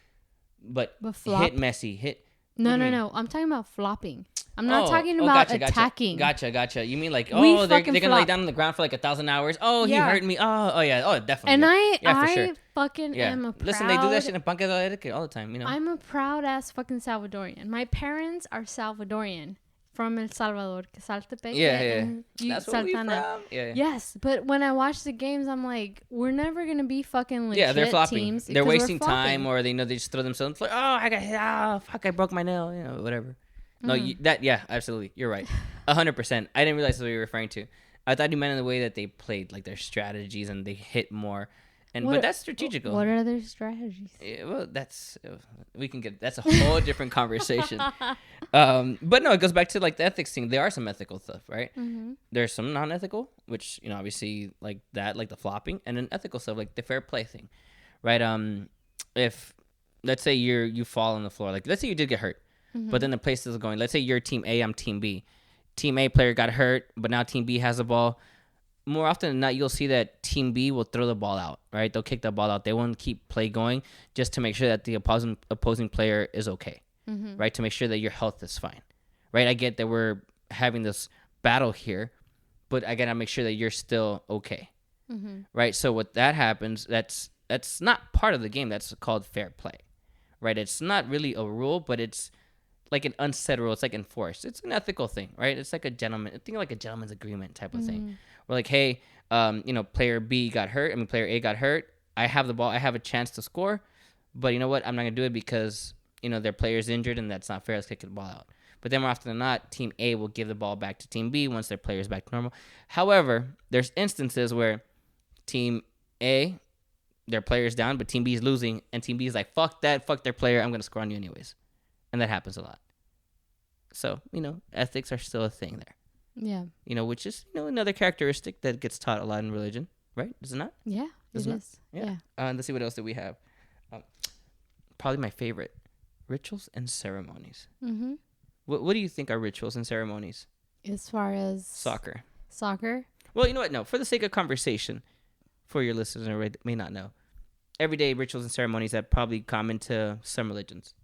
but hit Messi. No. I'm talking about flopping. I'm not talking about attacking. Gotcha. You mean like, they're going to lay down on the ground for like 1,000 hours. Oh, he hurt me. Oh, yeah. Oh, definitely. And for sure. Fucking am a proud... Listen, they do that shit in Banca del Etiquette all the time, I'm a proud-ass fucking Salvadorian. My parents are Salvadorian. From El Salvador, Saltepec. Yeah. That's where we from. Yeah. Yes, but when I watch the games, I'm like, we're never gonna be fucking legit they're flopping. Teams. They're wasting time, or they just throw themselves like, I broke my nail, whatever. No, absolutely, you're right, 100%. I didn't realize that's what you were referring to. I thought you meant in the way that they played, like their strategies and they hit more. But that's strategical. What are their strategies? Yeah, well, that's a whole different conversation. But no, it goes back to like the ethics thing. There are some ethical stuff, right? Mm-hmm. There's some non-ethical, which obviously like that, like the flopping, and then ethical stuff like the fair play thing, right? If let's say you fall on the floor, like let's say you did get hurt, mm-hmm. but then the place is going. Let's say you're team A, I'm team B. Team A player got hurt, but now team B has the ball. more often than not, you'll see that Team B will throw the ball out, right? They'll kick the ball out. They won't keep play going just to make sure that the opposing player is okay, right? To make sure that your health is fine, right? I get that we're having this battle here, but I gotta make sure that you're still okay, right? So what that happens, that's not part of the game. That's called fair play, right? It's not really a rule, but it's like an unsaid rule. It's like enforced. It's an ethical thing, right? It's like a gentleman's agreement type of thing. We're like, hey, player B got hurt. Player A got hurt. I have the ball. I have a chance to score, but you know what? I'm not gonna do it because their player's injured and that's not fair. Let's kick the ball out. But then more often than not, Team A will give the ball back to Team B once their player's back to normal. However, there's instances where Team A, their player's down, but Team B is losing, and Team B is like, fuck that, fuck their player. I'm gonna score on you anyways. And that happens a lot. So, ethics are still a thing there. Yeah. Which is, another characteristic that gets taught a lot in religion, right? Is it not? Yeah, it is. Yeah. Let's see what else do we have. Probably my favorite, rituals and ceremonies. Mm-hmm. What do you think are rituals and ceremonies? As far as... Soccer. Well, you know what? No, for the sake of conversation, for your listeners who may not know, everyday rituals and ceremonies that probably common to some religions.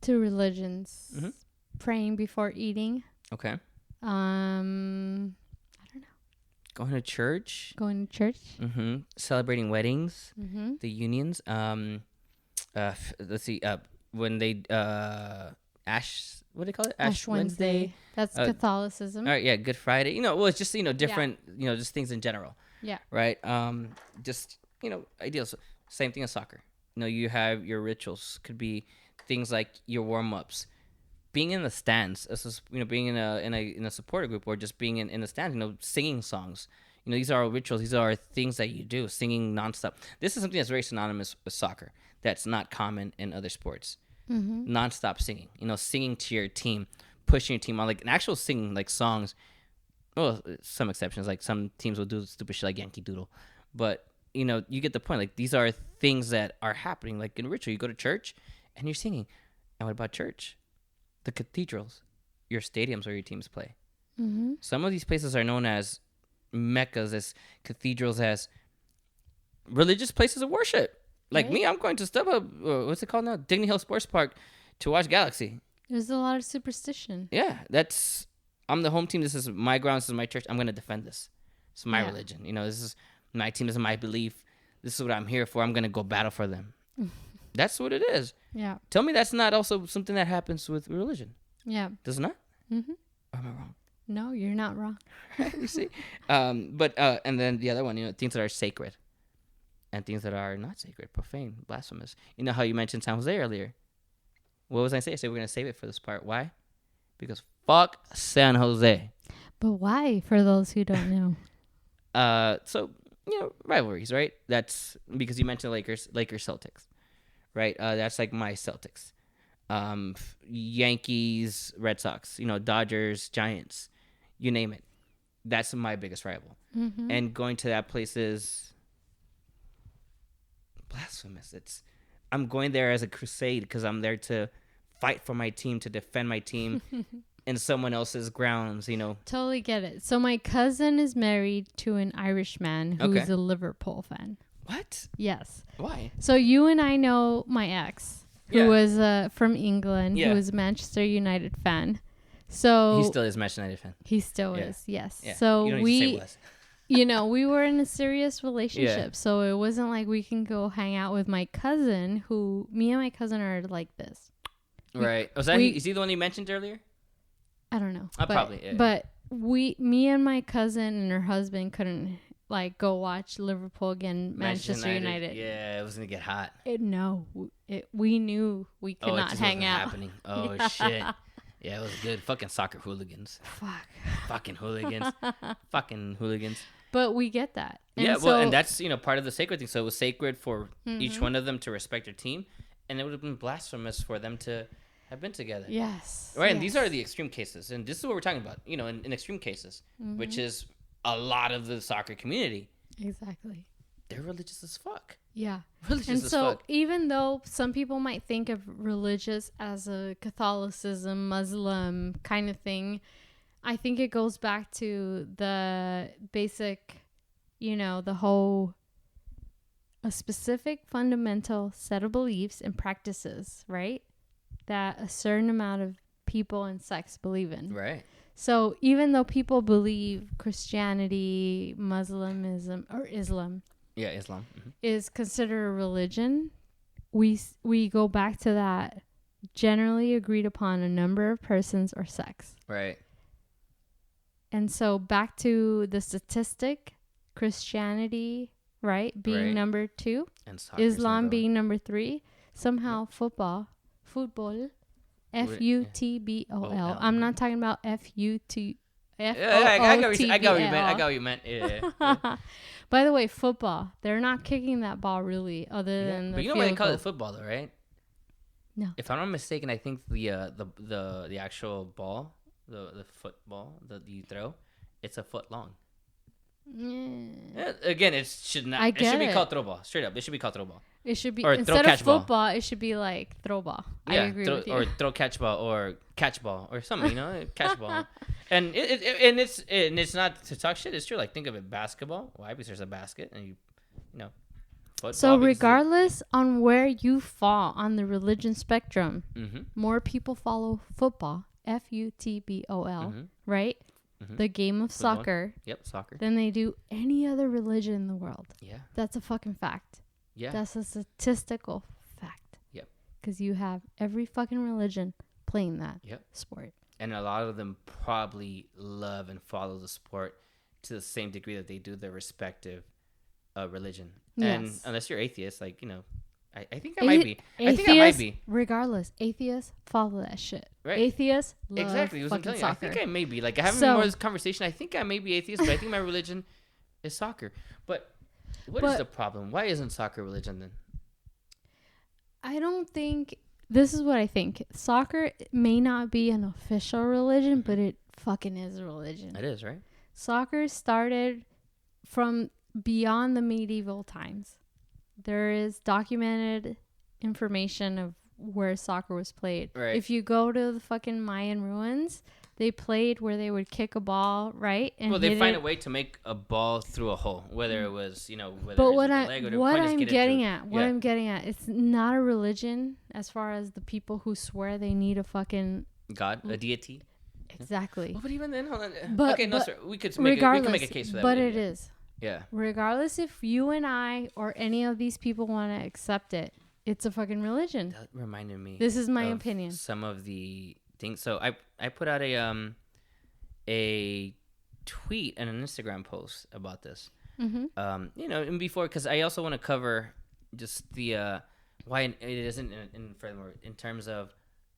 To religions. Mm-hmm. Praying before eating. Okay. I don't know. Going to church. Mm-hmm. Celebrating weddings. Mm-hmm. The unions. Let's see. When they what do they call it? Ash Wednesday. That's Catholicism. All right. Yeah. Good Friday. It's just different. Yeah. Just things in general. Yeah. Right. Just ideals. Same thing as soccer. You have your rituals. Could be things like your warm ups. Being in the stands, being in a supporter group, or just being in the stands, singing songs. These are all rituals. These are things that you do, singing nonstop. This is something that's very synonymous with soccer. That's not common in other sports. Mm-hmm. Nonstop singing. Singing to your team, pushing your team on, like an actual singing, like songs. Well, some exceptions, like some teams will do stupid shit like Yankee Doodle, but you get the point. Like these are things that are happening. Like in ritual, you go to church and you're singing. And what about church? The cathedrals, your stadiums where your teams play. Mm-hmm. Some of these places are known as meccas, as cathedrals, as religious places of worship. Like me, I'm going to what's it called now? Dignity Hill Sports Park to watch Galaxy. There's a lot of superstition. Yeah, I'm the home team. This is my ground. This is my church. I'm going to defend this. It's my religion. This is my team. This is my belief. This is what I'm here for. I'm going to go battle for them. That's what it is. Yeah. Tell me that's not also something that happens with religion. Yeah. Does it not? Mm-hmm. Or am I wrong? No, you're not wrong. You see? And then the other one, things that are sacred and things that are not sacred, profane, blasphemous. How you mentioned San Jose earlier. What was I saying? I said we're going to save it for this part. Why? Because fuck San Jose. But why, for those who don't know? So, rivalries, right? That's because you mentioned Lakers Celtics. Right, that's like my Celtics. Yankees, Red Sox, Dodgers, Giants, you name it. That's my biggest rival. Mm-hmm. And going to that place is blasphemous. I'm going there as a crusade because I'm there to fight for my team, to defend my team in someone else's grounds, Totally get it. So my cousin is married to an Irishman who is a Liverpool fan. What? Yes. Why? So you and I know my ex, who was from England, who was a Manchester United fan. So he still is a Manchester United fan. He still is, yes. Yeah. So we were in a serious relationship. Yeah. So it wasn't like we can go hang out with my cousin, me and my cousin are like this. Right. Is he the one you mentioned earlier? I don't know. Probably. Yeah. But me and my cousin and her husband couldn't go watch Liverpool against Manchester United. Yeah, it was gonna get hot. We knew we could not hang out. Happening. Oh yeah. Shit. Yeah, it was good. Fucking soccer hooligans. Fuck. Fucking hooligans. Fucking hooligans. But we get that. And and that's part of the sacred thing. So it was sacred for each one of them to respect their team, and it would have been blasphemous for them to have been together. Yes. Right, and these are the extreme cases, and this is what we're talking about. In extreme cases, which is a lot of the soccer community. Exactly. They're religious as fuck. Yeah. Religious and as so fuck. Even though some people might think of religious as a Catholicism, Muslim kind of thing, I think it goes back to the basic the whole a specific fundamental set of beliefs and practices, right? That a certain amount of people and sects believe in. Right. So even though people believe Christianity, Muslimism, or Islam, Islam is considered a religion, we go back to that generally agreed upon a number of persons or sects. Right. And so back to the statistic, Christianity, right, being number 2, and Islam being number 3, somehow football, F-U-T-B-O-L. I'm not talking about F-U-T. I got what you meant. Yeah. By the way, football, they're not kicking that ball really, other than the but you know why they call it football, though, right? No. If I'm not mistaken, I think the actual ball, the football that you throw, it's a foot long. Yeah. Again, it should not. It should be called throw ball. Straight up, it should be called throw ball. It should be, or instead of football, it should be like throw ball. Yeah, I agree with you. Or throw catch ball or catch ball or something, catch ball. And it's not to talk shit. It's true. Like, think of it, basketball. Why? Because there's a basket and football. So regardless on where you fall on the religion spectrum, more people follow football, F-U-T-B-O-L, right? The game of football. Soccer. Yep, soccer. Than they do any other religion in the world. Yeah. That's a fucking fact. Yeah. That's a statistical fact. Yep. Because you have every fucking religion playing that sport. And a lot of them probably love and follow the sport to the same degree that they do their respective religion. Yes. And unless you're atheist, like, I think I might be. I think I might be. Regardless, atheists follow that shit. Right. Atheists love fucking soccer. I think I may be. Like, I haven't more of this conversation. I think I may be atheist, but I think my religion is soccer. But what is the problem? Why isn't soccer religion then? I don't think... This is what I think. Soccer may not be an official religion, but it fucking is a religion. It is, right? Soccer started from beyond the medieval times. There is documented information of where soccer was played. Right. If you go to the fucking Mayan ruins, they played where they would kick a ball, right? And they find a way to make a ball through a hole, whether it was, whether but it was a leg or what I'm getting at, it's not a religion as far as the people who swear they need a fucking God, a deity. Exactly. Well, but even then, hold on. But, okay, no, sir. We could make a case for that. But it is. Yeah. Regardless if you and I or any of these people want to accept it, it's a fucking religion. That reminded me. This is my opinion. Some of the things. So I put out a tweet and an Instagram post about this. Mm-hmm. And before, because I also want to cover just the why it isn't in furthermore in terms of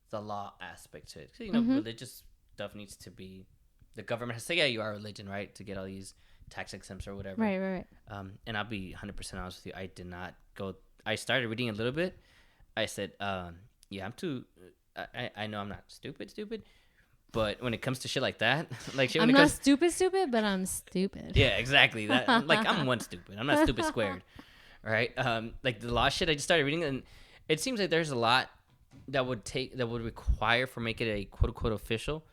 the law aspect to it. So, religious stuff needs to be, the government has to say, yeah, you are a religion, right, to get all these tax exempts or whatever. Right. And I'll be 100% honest with you. I did not go. I started reading a little bit. I said, yeah, I'm too. I know I'm not stupid, but when it comes to shit like that, like shit, I'm not stupid, but I'm stupid. Yeah, exactly. That like I'm one stupid. I'm not stupid squared. Right? Like the law shit. I just started reading, and it seems like there's a lot that would require for make it a quote unquote official,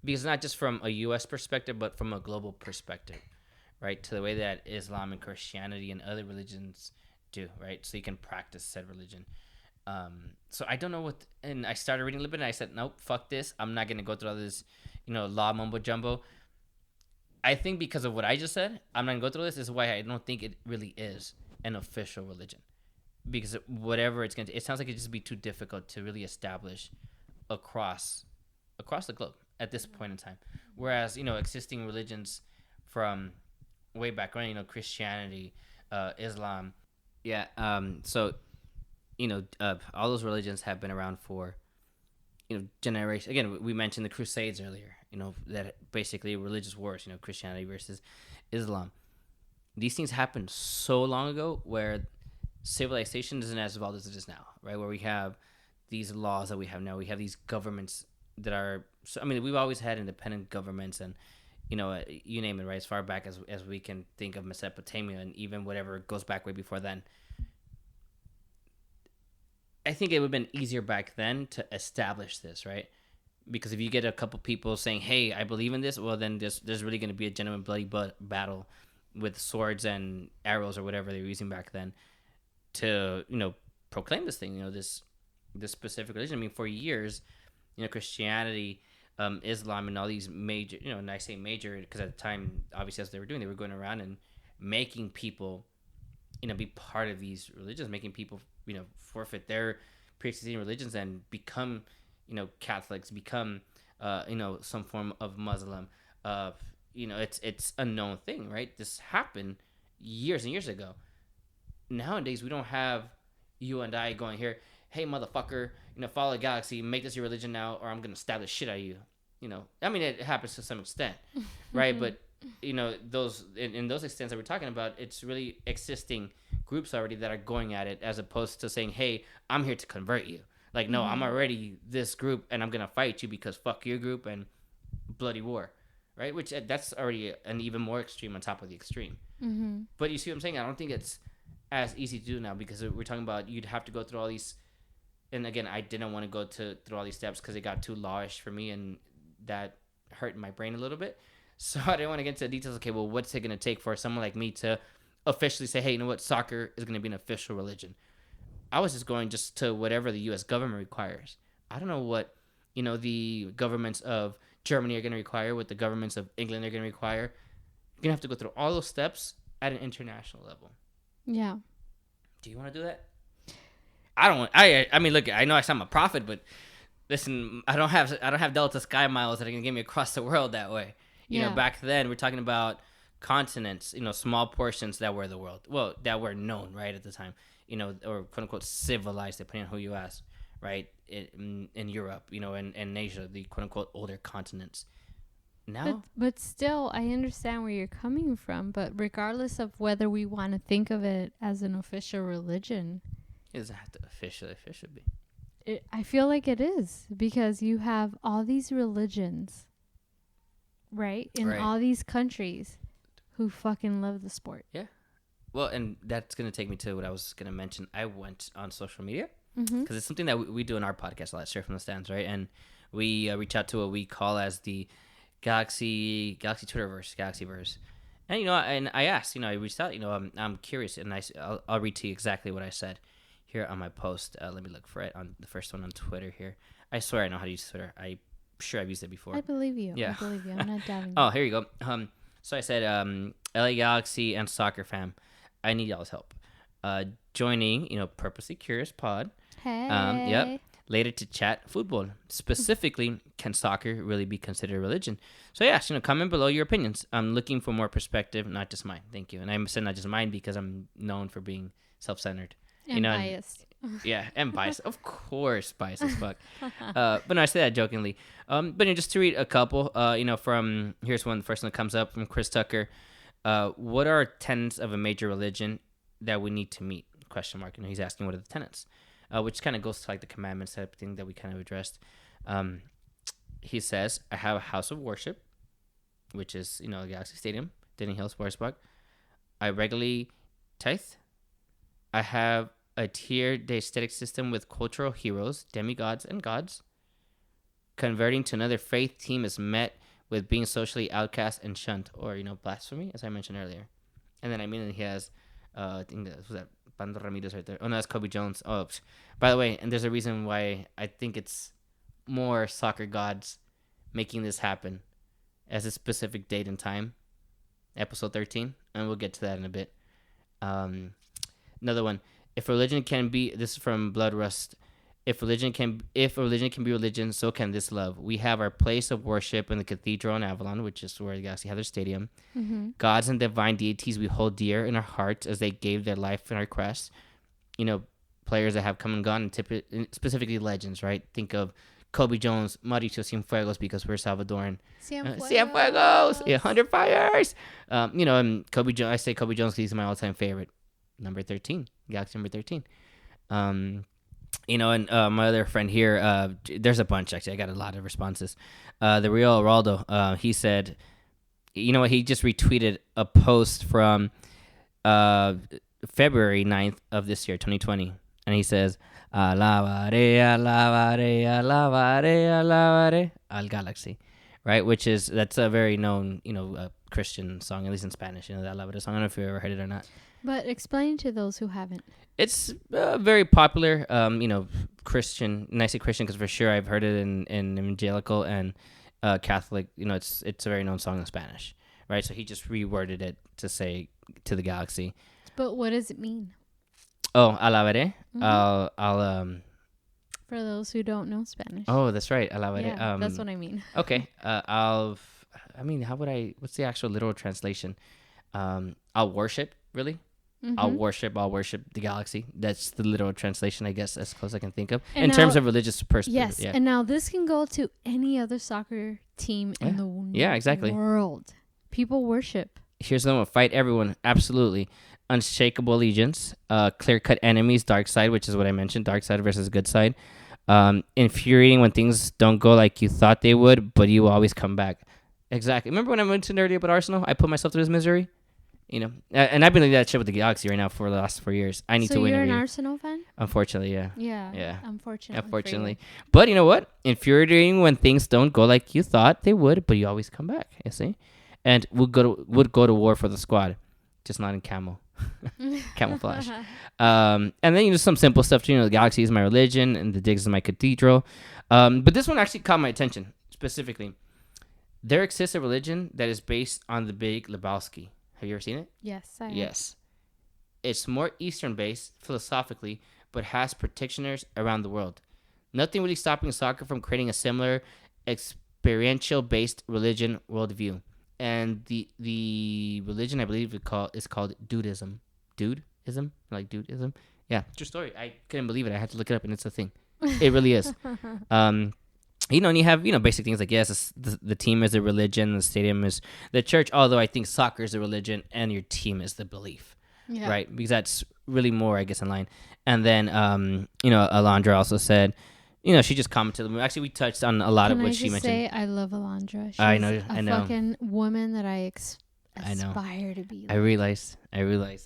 because not just from a U.S. perspective, but from a global perspective, right? To the way that Islam and Christianity and other religions do, right? So you can practice said religion. So I don't know what, and I started reading a little bit, and I said, nope, fuck this. I'm not gonna go through all this, law mumbo jumbo. I think because of what I just said, I'm not gonna go through this. This is why I don't think it really is an official religion, because whatever it's it sounds like it'd just be too difficult to really establish across the globe at this point in time. Whereas existing religions from way back when, Christianity, Islam, yeah. So all those religions have been around for generations. Again, we mentioned the Crusades earlier. That basically religious wars. Christianity versus Islam. These things happened so long ago, where civilization isn't as evolved as it is now, right? Where we have these laws that we have now. We have these governments that are. So, I mean, we've always had independent governments, and you name it, right? As far back as we can think of Mesopotamia, and even whatever goes back way before then. I think it would have been easier back then to establish this, right? Because if you get a couple people saying, hey, I believe in this, well, then there's really going to be a genuine bloody battle with swords and arrows or whatever they were using back then to, proclaim this thing, this specific religion. I mean, for years, Christianity, Islam, and all these major, and I say major because at the time, obviously, as they were doing, they were going around and making people, be part of these religions, making people, forfeit their pre-existing religions and become, Catholics, become, some form of Muslim. It's a known thing, right? This happened years and years ago. Nowadays, we don't have you and I going here, hey, motherfucker, follow the galaxy, make this your religion now, or I'm going to stab the shit out of you. I mean, it happens to some extent, right? But, those in those extents that we're talking about, it's really existing groups already that are going at it as opposed to saying, hey, I'm here to convert you. Like, no, I'm already this group and I'm going to fight you because fuck your group and bloody war, right? Which that's already an even more extreme on top of the extreme. But you see what I'm saying? I don't think it's as easy to do now because we're talking about you'd have to go through all these. And again, I didn't want to go through all these steps because it got too lawish for me and that hurt my brain a little bit. So I didn't want to get into the details. Okay, well, what's it going to take for someone like me to officially say, hey, you know what, soccer is going to be an official religion? I was just going to whatever the U.S. government requires. I don't know what, the governments of Germany are going to require, what the governments of England are going to require. You're going to have to go through all those steps at an international level. Yeah. Do you want to do that? I mean, look, I know I sound a prophet, but listen, I don't have Delta Sky miles that are gonna get me across the world that way. Back then we're talking about continents, small portions that were the world. Well, that were known, right, at the time, or quote unquote civilized, depending on who you ask, right? In Europe, and Asia, the quote unquote older continents. Now, but still, I understand where you're coming from. But regardless of whether we want to think of it as an official religion. It doesn't have to officially be. I feel like it is because you have all these religions, right? In all these countries who fucking love the sport. Yeah. Well, and that's going to take me to what I was going to mention. I went on social media because it's something that we do in our podcast a lot, Straight from the Stands, right? And we reach out to what we call as the Galaxy Twitterverse, Galaxyverse. And, and I asked, I reached out, I'm curious, and I'll read to you exactly what I said here on my post. Let me look for it on the first one on Twitter here. I swear I know how to use Twitter. I'm sure I've used it before. I believe you. Yeah. I believe you. I'm not doubting you. Oh, here you go. So I said, LA Galaxy and soccer fam, I need y'all's help. Joining, Purposely Curious Pod. Hey. Yep. Later to chat football. Specifically, can soccer really be considered a religion? So yeah, comment below your opinions. I'm looking for more perspective, not just mine. Thank you. And I said not just mine because I'm known for being self-centered. And biased. Yeah, and biased. Of course, biased as fuck. But no, I say that jokingly. But just to read a couple, from, here's one, the first one that comes up from Chris Tucker. What are tenets of a major religion that we need to meet? ? He's asking what are the tenets, which kind of goes to like the commandments type thing that we kind of addressed. He says, I have a house of worship, which is, Galaxy Stadium, Denny Hill Sports Park. I regularly tithe. I have a tiered aesthetic system with cultural heroes, demigods, and gods. Converting to another faith team is met with being socially outcast and shunned, or, blasphemy, as I mentioned earlier. And then he has, I think that was that Pando Ramirez right there. Oh, no, that's Kobe Jones. Oh, by the way, and there's a reason why I think it's more soccer gods making this happen as a specific date and time. Episode 13, and we'll get to that in a bit. Another one. If religion can be, this is from Blood Rust. If religion can be religion, so can this love. We have our place of worship in the cathedral in Avalon, which is where the Galaxy had their stadium. Gods and divine deities we hold dear in our hearts as they gave their life in our quest. Players that have come and gone, and specifically legends, right? Think of Kobe Jones, Mauricio Cienfuegos, because we're Salvadoran. Cienfuegos! 100 fires! And Kobe Jones, I say Kobe Jones because he's my all-time favorite. Number 13, Galaxy number 13. And my other friend here, there's a bunch, actually. I got a lot of responses. The Real Geraldo, he said, he just retweeted a post from February 9th of this year, 2020. And he says, alabare, alabare, alabare, alabare al Galaxy. right? That's a very known, Christian song, at least in Spanish. You know, that Alavere song. I don't know if you ever heard it or not. But explain to those who haven't. It's very popular, Christian. And I say Christian because for sure I've heard it in evangelical and Catholic. You know, it's a very known song in Spanish, right? So he just reworded it to say to the galaxy. But what does it mean? Oh, Alavere. Mm-hmm. For those who don't know Spanish. Oh, that's right, Alavere. Yeah, that's what I mean. Okay. What's the actual literal translation? I'll worship, really. Mm-hmm. I'll worship the galaxy. That's the literal translation, I guess, as close as I can think of. And in terms of religious perspective. Yes, yeah. And now this can go to any other soccer team in the world. People worship. Here's the one: fight everyone, absolutely. Unshakable allegiance, clear-cut enemies, dark side, which is what I mentioned, dark side versus good side. Infuriating when things don't go like you thought they would, but you will always come back. Exactly. Remember when I mentioned earlier about Arsenal? I put myself through this misery. You know, and I've been doing that shit with the Galaxy right now for the last 4 years. I need to win. So you're an Arsenal fan? Unfortunately, yeah. Yeah. Unfortunately. But you know what? Infuriating when things don't go like you thought they would, but you always come back. You see? And would go to war for the squad, just not in camouflage. And then some simple stuff. The Galaxy is my religion, and the Digs is my cathedral. But this one actually caught my attention specifically. There exists a religion that is based on the Big Lebowski. Have you ever seen it? Yes, I have. Yes. It's more Eastern-based philosophically, but has practitioners around the world. Nothing really stopping soccer from creating a similar experiential-based religion worldview. And the religion, I believe, is called Dudeism. Dudeism? Like Dudeism? Yeah, true story. I couldn't believe it. I had to look it up, and it's a thing. It really is. And you have, basic things like, yes, the team is a religion, the stadium is the church, although I think soccer is a religion and your team is the belief, right? Because that's really more, I guess, in line. And then, Alondra also said, she just commented. Actually, we touched on a lot of what she mentioned. Can I just say I love Alondra? She's I know. a fucking woman that I aspire to be like. I realized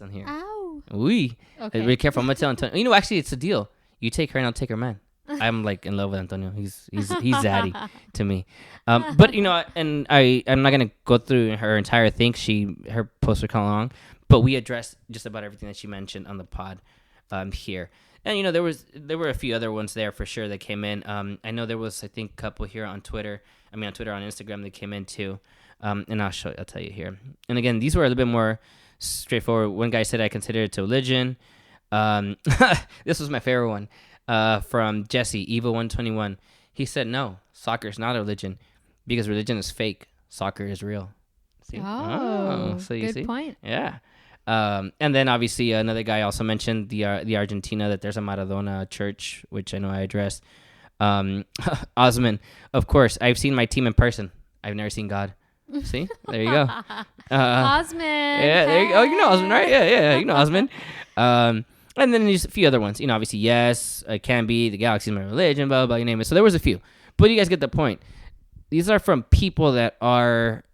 on here. Ow. Oui. Okay. Be careful. I'm going to tell Antonio. Actually, it's a deal. You take her and I'll take her man. I'm like in love with Antonio. He's zaddy to me. But and I'm not gonna go through her entire thing. Her posts are kind of long, but we addressed just about everything that she mentioned on the pod here. And there were a few other ones there for sure that came in. I know there was, I think, a couple here on Twitter. On Instagram that came in too. And I'll tell you here. And again, these were a little bit more straightforward. One guy said I consider it a religion. This was my favorite one. From Jesse, Evo121. He said, no, soccer is not a religion because religion is fake. Soccer is real. See? So you good point. Yeah. And then obviously another guy also mentioned the Argentina, that there's a Maradona church, which I know I addressed. Osman, of course, I've seen my team in person. I've never seen God. See? There you go. Osman. Yeah, there you go. You know Osman, right? Yeah. You know Osman. And then there's a few other ones. Obviously, yes, it can be. The Galaxy is my religion, blah, blah, blah, you name it. So there was a few. But you guys get the point. These are from people that are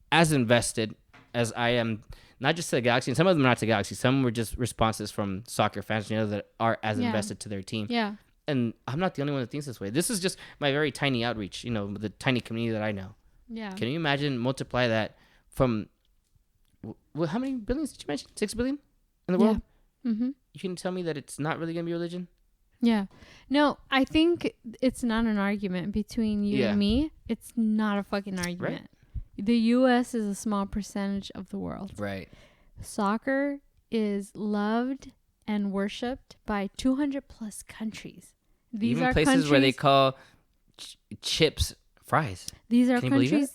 as invested as I am, not just to the Galaxy. And some of them are not to the Galaxy. Some were just responses from soccer fans, that are as invested to their team. Yeah. And I'm not the only one that thinks this way. This is just my very tiny outreach, the tiny community that I know. Yeah. Can you imagine multiply that from, how many billions did you mention? 6 billion in the world? Mm-hmm. You can tell me that it's not really going to be religion? Yeah. No, I think it's not an argument between you and me. It's not a fucking argument. Right. The U.S. is a small percentage of the world. Right. Soccer is loved and worshipped by 200 plus countries. These Even are places countries where they call chips fries. These are countries.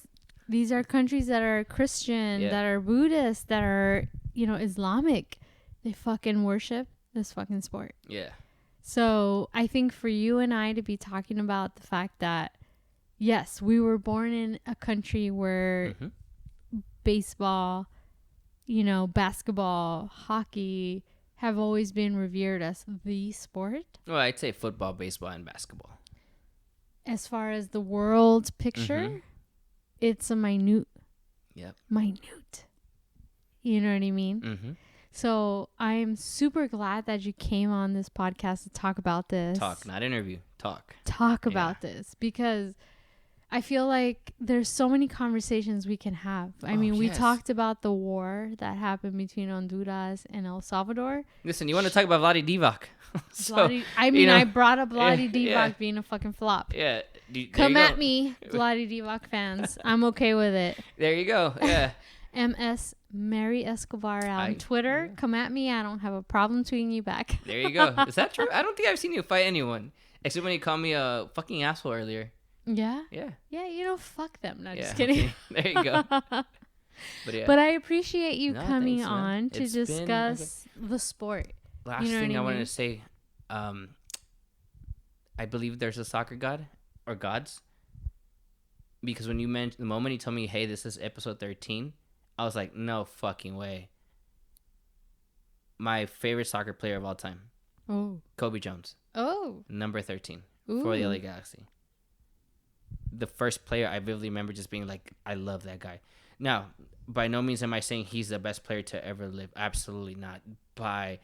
These are countries that are Christian, that are Buddhist, that are Islamic. They fucking worship this fucking sport. Yeah. So I think for you and I to be talking about the fact that, yes, we were born in a country where baseball, basketball, hockey have always been revered as the sport. Well, I'd say football, baseball, and basketball. As far as the world picture, it's a minute. You know what I mean? Mm-hmm. So I am super glad that you came on this podcast to talk about this. Talk, not interview. Talk. Talk about this because I feel like there's so many conversations we can have. I mean, we talked about the war that happened between Honduras and El Salvador. Listen, you want to talk about Vlade Divac? I brought up Vlade Divac being a fucking flop. Yeah. Come at me, Vlade Divac fans. I'm okay with it. There you go. Yeah. MS Mary Escobar on Twitter. Come at me. I don't have a problem tweeting you back. There you go. Is that true? I don't think I've seen you fight anyone. Except when you called me a fucking asshole earlier. Yeah? Yeah. Yeah, fuck them. No, just kidding. Okay. There you go. But I appreciate you coming on to discuss the sport. Last thing I wanted to say, I believe there's a soccer god or gods. Because when you mentioned, the moment you told me, hey, this is episode 13, I was like, no fucking way. My favorite soccer player of all time. Oh. Kobe Jones. Oh. Number 13 Ooh. For the LA Galaxy. The first player I vividly remember just being like, I love that guy. Now, by no means am I saying he's the best player to ever live. Absolutely not. By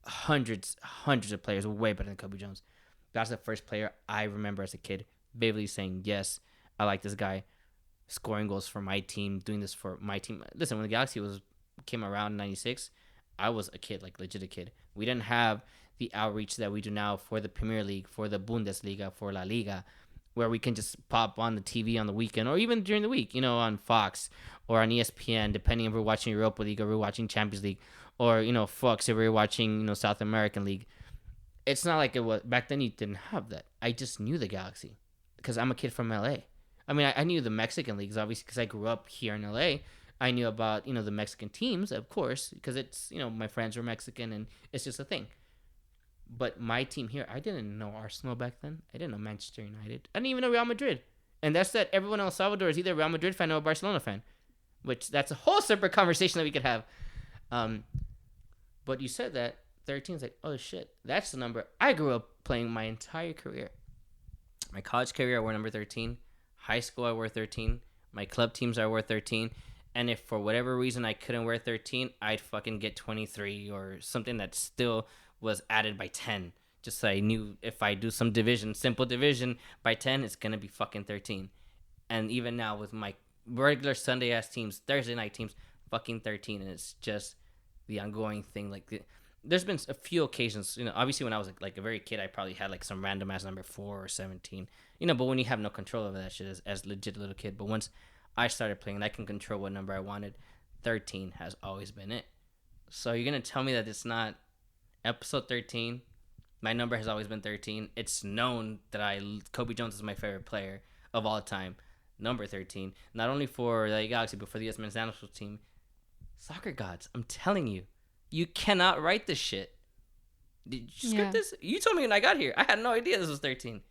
hundreds of players way better than Kobe Jones. That's the first player I remember as a kid vividly saying, yes, I like this guy. Scoring goals for my team, doing this for my team. Listen, when the Galaxy came around in 96, I was a kid, like legit a kid. We didn't have the outreach that we do now for the Premier League, for the Bundesliga, for La Liga, where we can just pop on the TV on the weekend or even during the week, on Fox or on ESPN, depending if we're watching Europa League or we're watching Champions League or, Fox if we're watching, South American League. It's not like it was back then. You didn't have that. I just knew the Galaxy because I'm a kid from LA. I mean, I knew the Mexican leagues, obviously, because I grew up here in LA. I knew about, the Mexican teams, of course, because it's, my friends were Mexican and it's just a thing. But my team here, I didn't know Arsenal back then. I didn't know Manchester United. I didn't even know Real Madrid. And that's that everyone in El Salvador is either a Real Madrid fan or a Barcelona fan, which that's a whole separate conversation that we could have. But you said that 13 is like, oh shit, that's the number. I grew up playing my entire career. My college career, I wore number 13. High school, I wore 13. My club teams, I wore 13. And if for whatever reason I couldn't wear 13, I'd fucking get 23 or something that still was added by 10. Just so I knew if I do some simple division by 10, it's going to be fucking 13. And even now with my regular Sunday-ass teams, Thursday night teams, fucking 13. And it's just the ongoing thing. Like, there's been a few occasions, obviously when I was like a very kid, I probably had like some random ass number 4 or 17, but when you have no control over that shit as legit little kid. But once I started playing and I can control what number I wanted, 13 has always been it. So you're going to tell me that it's not episode 13? My number has always been 13. It's known that Kobe Jones is my favorite player of all time. Number 13. Not only for the Galaxy, but for the U.S. men's national team. Soccer gods, I'm telling you. You cannot write this shit. Did you script this? You told me when I got here. I had no idea this was 13.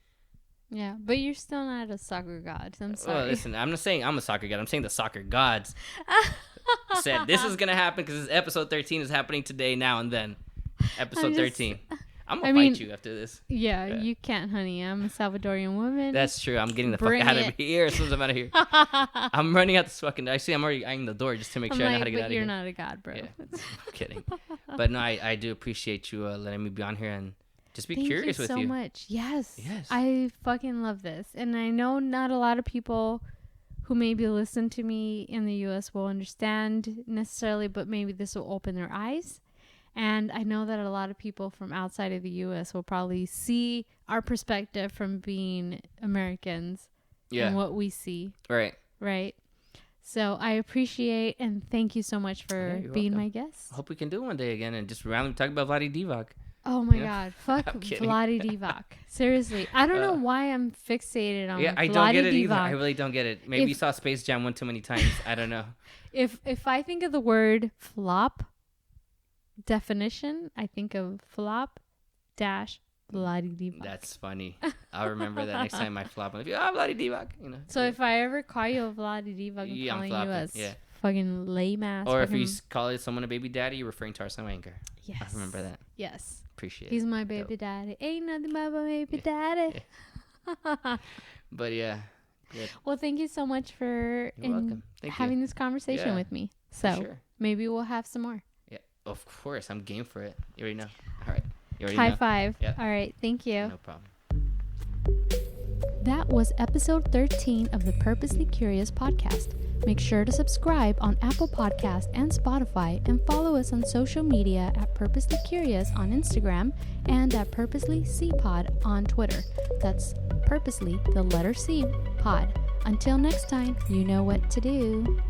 Yeah, but you're still not a soccer god. I'm sorry. Well, listen, I'm not saying I'm a soccer god. I'm saying the soccer gods said this is going to happen because this episode 13 is happening today, now and then. Episode 13. I'm going to fight you after this. Yeah, you can't, honey. I'm a Salvadorian woman. That's true. I'm getting the fuck out of here as soon as I'm out of here. I'm running out this fucking... Actually, I'm already eyeing the door just to make sure I know how to get out of here. You're not a god, bro. Yeah, I'm kidding. But no, I do appreciate you letting me be on here and just be curious with you. Thank you so much. Yes. I fucking love this. And I know not a lot of people who maybe listen to me in the U.S. will understand necessarily, but maybe this will open their eyes. And I know that a lot of people from outside of the U.S. will probably see our perspective from being Americans and what we see. Right. So I appreciate and thank you so much for being my guest. I hope we can do it one day again and just randomly talk about Vlade Divac. Oh my God. Fuck Vlade Divac. Seriously. I don't know why I'm fixated on Vlade Divac. I don't get it either. I really don't get it. Maybe you saw Space Jam one too many times. I don't know. If I think of the word flop definition, I think of flop dash Vlade Divac. That's funny. I'll remember that next time I flop. I'm like, Vlade Divac. So if I ever call you a Vlade Divac, I'm calling you as fucking lame ass. Or if you call someone a baby daddy, you're referring to Arsene Wenger. Yes. I remember that. Yes. Appreciate it. He's my baby daddy. Ain't nothing but my baby daddy. But yeah. Good. Well, thank you so much for having this conversation with me. So maybe we'll have some more. Yeah, of course. I'm game for it. You already know. All right. High five. Yeah. All right. Thank you. No problem. That was episode 13 of the Purposely Curious podcast. Make sure to subscribe on Apple Podcast and Spotify, and follow us on social media at Purposely Curious on Instagram and at Purposely C Pod on Twitter. That's Purposely, the letter C, Pod. Until next time, you know what to do.